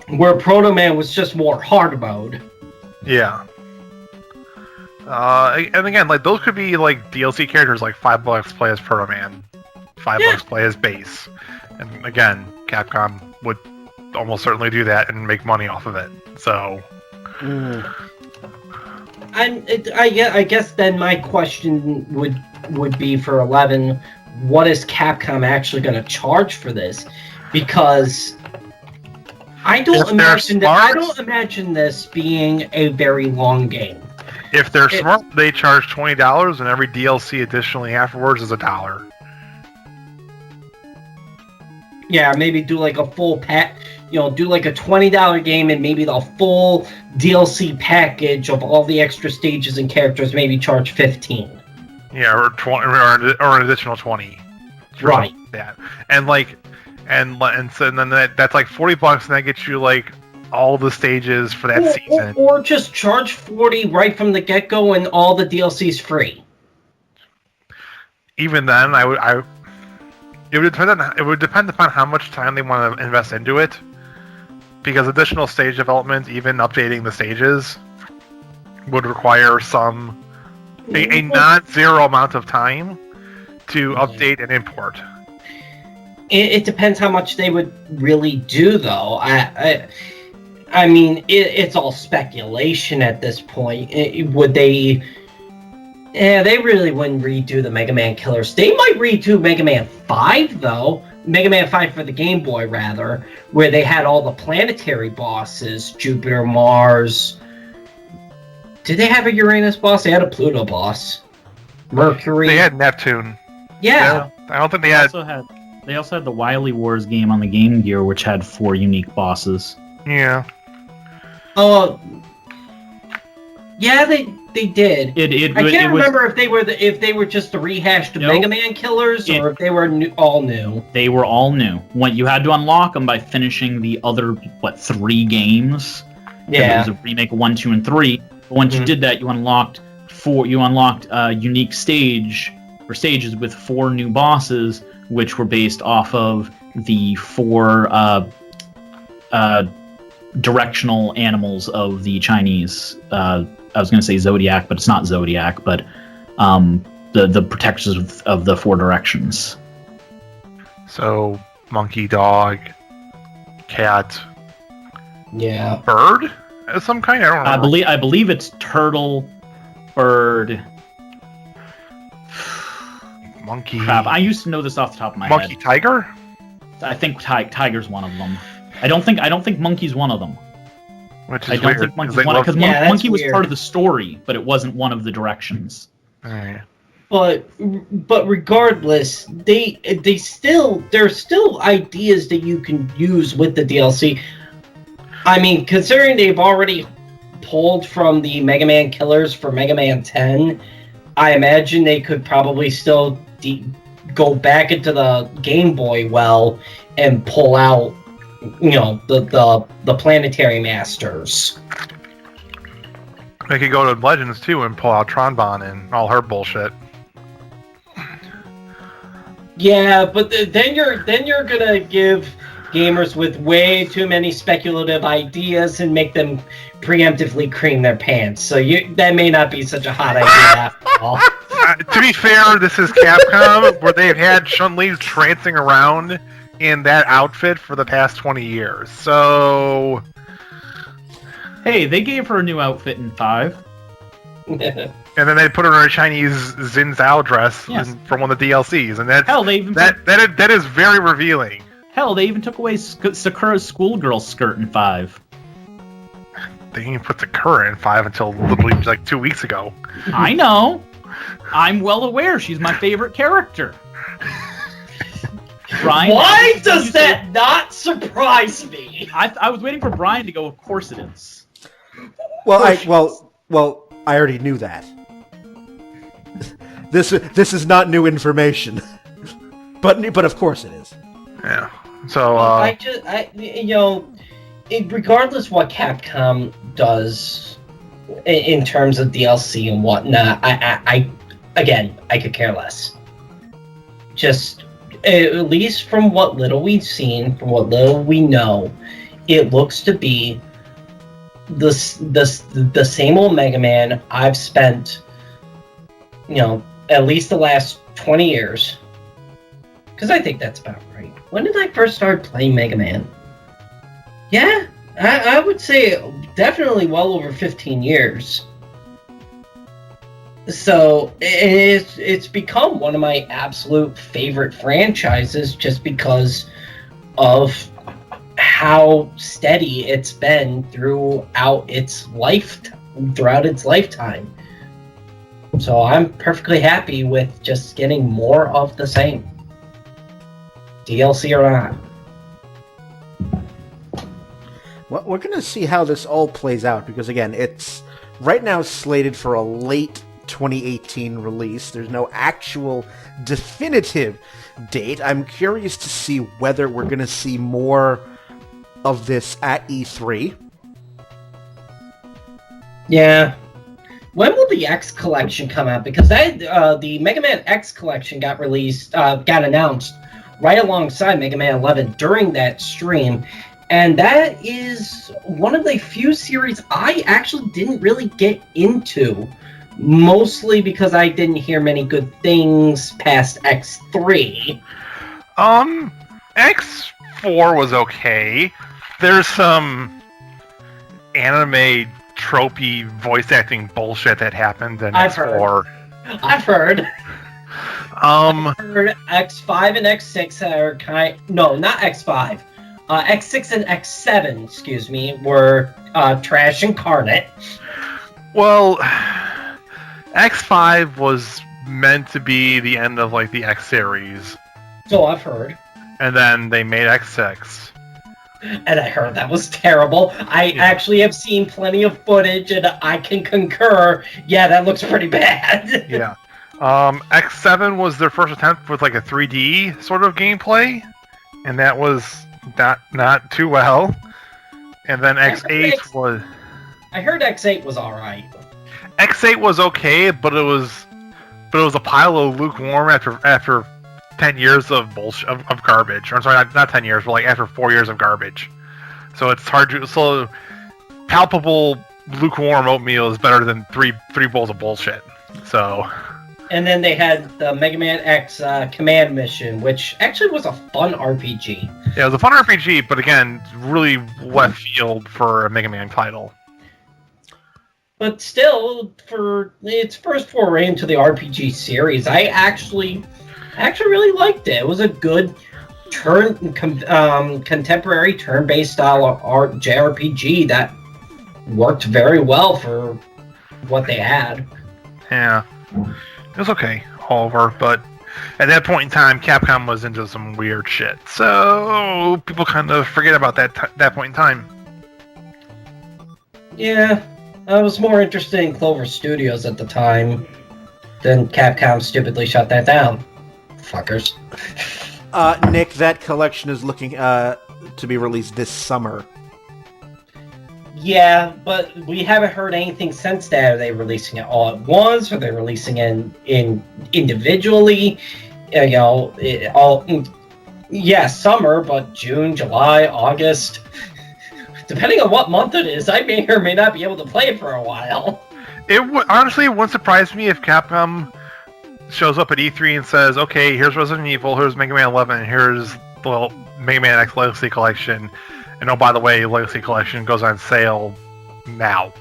where Proto Man was just more hard mode. Yeah. And again, those could be DLC characters, $5 play as Proto Man, $5 play as Bass. And again, Capcom would almost certainly do that and make money off of it. So. I guess then my question would be for 11, what is Capcom actually going to charge for this? Because I don't imagine this being a very long game. If they're smart, they charge $20, and every DLC additionally afterwards is $1. Yeah, maybe do a full pack. Do a $20 game and maybe the full DLC package of all the extra stages and characters. Maybe charge $15. Yeah, or an additional $20. Right. That and then that's $40, and that gets you all the stages for that season. Or just charge $40 right from the get-go, and all the DLC's free. Even then, it would depend upon how much time they want to invest into it. Because additional stage development, even updating the stages, would require a non-zero amount of time to update and import. It depends how much they would really do, though. I mean, it's all speculation at this point. Would they... Yeah, they really wouldn't redo the Mega Man Killers. They might redo Mega Man 5, though. Mega Man 5 for the Game Boy, rather, where they had all the planetary bosses, Jupiter, Mars. Did they have a Uranus boss? They had a Pluto boss. Mercury. They had Neptune. Yeah. I don't think they had... They also had the Wily Wars game on the Game Gear, which had 4 unique bosses. Yeah. Yeah, they did. I can't remember if they were just the rehashed Mega Man killers or if they were all new. They were all new. You had to unlock them by finishing the other 3 games. Yeah, it was a remake of 1, 2, and 3. But once you did that, you unlocked unique stages with 4 new bosses, which were based off of the 4 directional animals of the Chinese. I was going to say Zodiac, but it's not Zodiac, but the protectors of the 4 directions. So, monkey, dog, cat, yeah, bird of some kind. I don't know. I believe it's turtle, bird, monkey. Crap! I used to know this off the top of my head. Monkey, tiger. I think tiger's one of them. I don't think monkey's one of them. Which is weird. Think monkey's one because monkey was part of the story, but it wasn't one of the directions. Right. But regardless, there's still ideas that you can use with the DLC. I mean, considering they've already pulled from the Mega Man killers for Mega Man 10, I imagine they could probably still go back into the Game Boy well and pull out, the Planetary Masters. They could go to Legends too and pull out Tronbon and all her bullshit. Yeah, but then you're gonna give gamers with way too many speculative ideas and make them preemptively cream their pants. So that may not be such a hot idea after all. To be fair, this is Capcom, where they've had Chun-Li trancing around in that outfit for the past 20 years. So, hey, they gave her a new outfit in 5. And then they put her in a Chinese Xin Zhao dress from one of the DLCs, and that is very revealing. Hell, they even took away Sakura's schoolgirl skirt in 5. They didn't even put Sakura in 5 until literally 2 weeks ago. I know. I'm well aware. She's my favorite character. Brian, why does that not surprise me? I was waiting for Brian to go. Of course it is. Well, I already knew that. This is not new information, but of course it is. Yeah. So regardless what Capcom does in terms of DLC and whatnot, I could care less. Just at least from what little we've seen, from what little we know, it looks to be the same old Mega Man I've spent, at least the last 20 years. Because I think that's about right. When did I first start playing Mega Man? Yeah, I would say definitely well over 15 years. So it's become one of my absolute favorite franchises just because of how steady it's been throughout its lifetime. So I'm perfectly happy with just getting more of the same. DLC or not. Well, we're going to see how this all plays out, because again, it's right now slated for a late 2018 release. There's no actual definitive date. I'm curious to see whether we're going to see more of this at E3. Yeah. When will the X Collection come out? Because the Mega Man X Collection got announced right alongside Mega Man 11 during that stream. And that is one of the few series I actually didn't really get into. Mostly because I didn't hear many good things past X3. X4 was okay. There's some anime tropey voice acting bullshit that happened in X4. I've heard. I've heard X5 and X6 are not X5. X6 and X7, excuse me, were trash incarnate. Well, X5 was meant to be the end of the X series. So I've heard. And then they made X6, And I heard that was terrible. I actually have seen plenty of footage, and I can concur. Yeah, that looks pretty bad. Yeah. X7 was their first attempt with like a 3D sort of gameplay, and that was not too well. And then X8 was... I heard X8 was alright. X8 was okay, but it was a pile of lukewarm after 10 years of bullshit of garbage. I'm sorry, not 10 years, but like after 4 years of garbage. So it's hard to palpable lukewarm oatmeal is better than three bowls of bullshit. So. And then they had the Mega Man X Command Mission, which actually was a fun RPG. Yeah, it was a fun RPG, but again, really left field for a Mega Man title. But still, for its first foray into the RPG series, I actually really liked it. It was a good contemporary turn-based style JRPG that worked very well for what they had. Yeah, it was okay all over, but at that point in time, Capcom was into some weird shit, so people kind of forget about that point in time. Yeah, I was more interested in Clover Studios at the time. Then Capcom stupidly shut that down. Fuckers. Nick, that collection is looking to be released this summer. Yeah, but we haven't heard anything since that. Are they releasing it all at once? Are they releasing it in individually? Summer, but June, July, August. Depending on what month it is, I may or may not be able to play it for a while. Honestly, it wouldn't surprise me if Capcom shows up at E3 and says, okay, here's Resident Evil, here's Mega Man 11, and here's the Mega Man X Legacy Collection. And oh, by the way, Legacy Collection goes on sale now.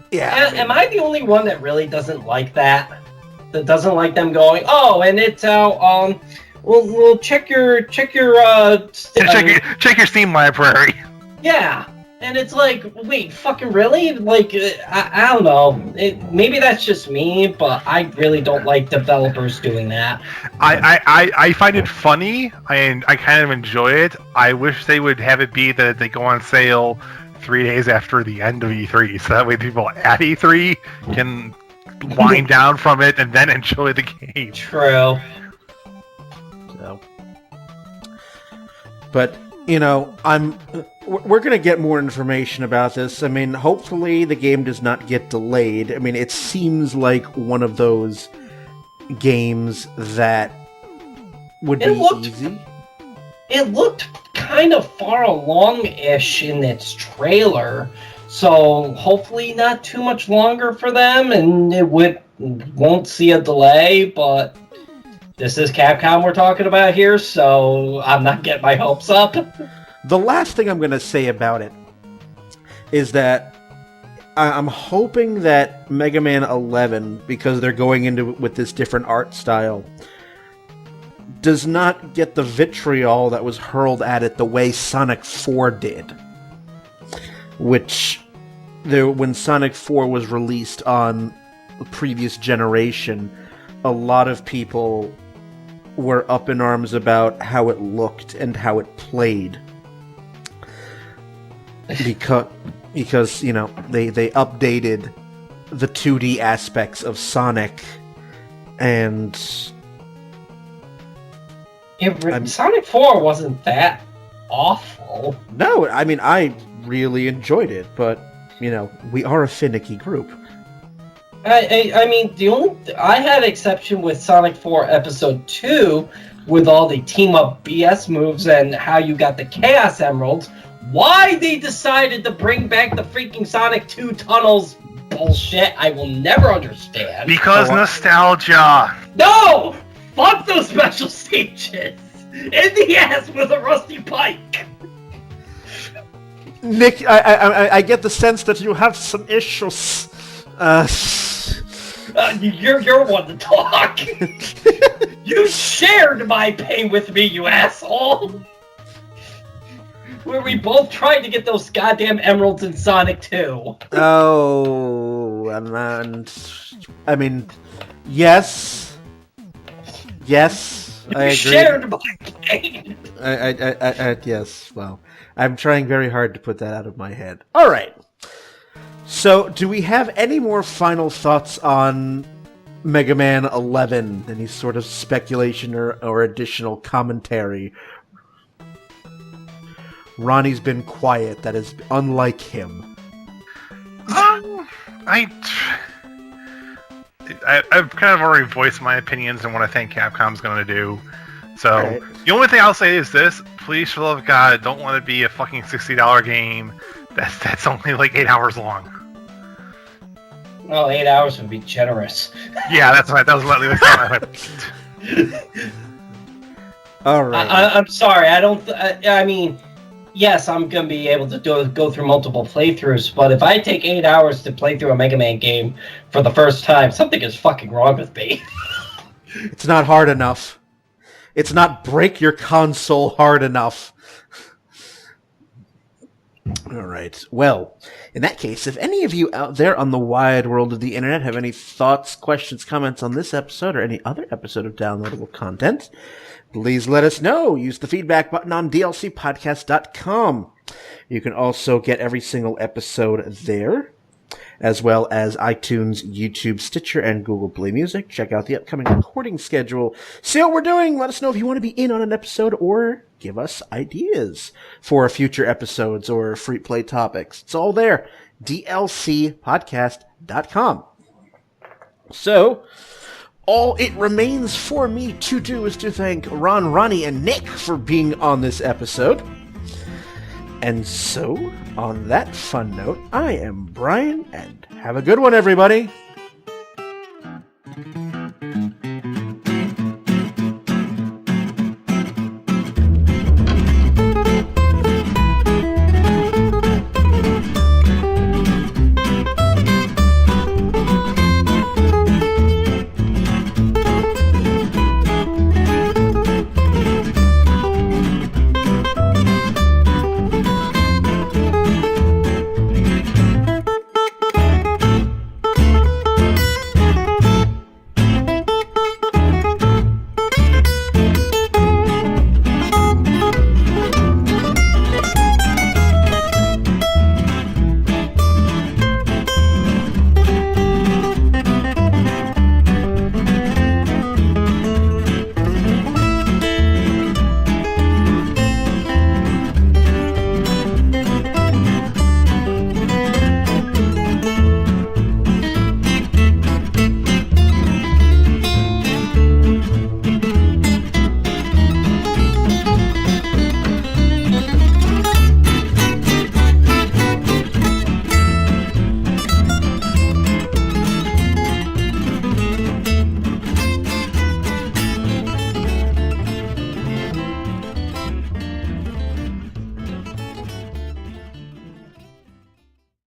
Yeah. Am I the only one that really doesn't like that? That doesn't like them going, oh, and it's out, we'll check your check your Steam library. Yeah. And it's like, wait, fucking really? Like, I don't know. Maybe that's just me, but I really don't like developers doing that. I find it funny, and I kind of enjoy it. I wish they would have it be that they go on sale 3 days after the end of E3, so that way people at E3 can wind down from it and then enjoy the game. True. So, but we're going to get more information about this. I mean, hopefully the game does not get delayed. I mean, it seems like one of those games that would be easy. It looked kind of far along-ish in its trailer, so hopefully not too much longer for them, and it won't see a delay, but this is Capcom we're talking about here, so I'm not getting my hopes up. The last thing I'm going to say about it is that I'm hoping that Mega Man 11, because they're going into it with this different art style, does not get the vitriol that was hurled at it the way Sonic 4 did. Which, when Sonic 4 was released on the previous generation, a lot of people were up in arms about how it looked and how it played. Because they updated the 2D aspects of Sonic, and Sonic 4 wasn't that awful. No, I mean, I really enjoyed it, but we are a finicky group. I mean, I had exception with Sonic 4 Episode 2 with all the team-up BS moves and how you got the Chaos Emeralds. Why they decided to bring back the freaking Sonic 2 tunnels bullshit, I will never understand. Because nostalgia. No! Fuck those special stages! In the ass with a rusty pike! Nick, I get the sense that you have some issues. You're one to talk. You shared my pain with me, you asshole! Where we both tried to get those goddamn emeralds in Sonic 2. Oh, and I mean, yes, I agree. Shared my pain. Yes, well, I'm trying very hard to put that out of my head. All right. So, do we have any more final thoughts on Mega Man 11? Any sort of speculation or additional commentary? Ronnie's been quiet. That is unlike him. I've kind of already voiced my opinions on what I think Capcom's going to do. So, right. The only thing I'll say is this. Please, for the love of God, don't let it be a fucking $60 game that's only like 8 hours long. Well, 8 hours would be generous. Yeah, that's right. That was what All right. I'm sorry. I mean, yes, I'm going to be able to go through multiple playthroughs, but if I take 8 hours to play through a Mega Man game for the first time, something is fucking wrong with me. It's not hard enough. It's not break your console hard enough. All right. Well, in that case, if any of you out there on the wide world of the internet have any thoughts, questions, comments on this episode or any other episode of downloadable content, please let us know. Use the feedback button on dlcpodcast.com. You can also get every single episode there, as well as iTunes, YouTube, Stitcher, and Google Play Music. Check out the upcoming recording schedule. See what we're doing. Let us know if you want to be in on an episode or give us ideas for future episodes or free play topics. It's all there. dlcpodcast.com. So, all it remains for me to do is to thank Ron, Ronnie, and Nick for being on this episode. And so, on that fun note, I am Brian, and have a good one, everybody!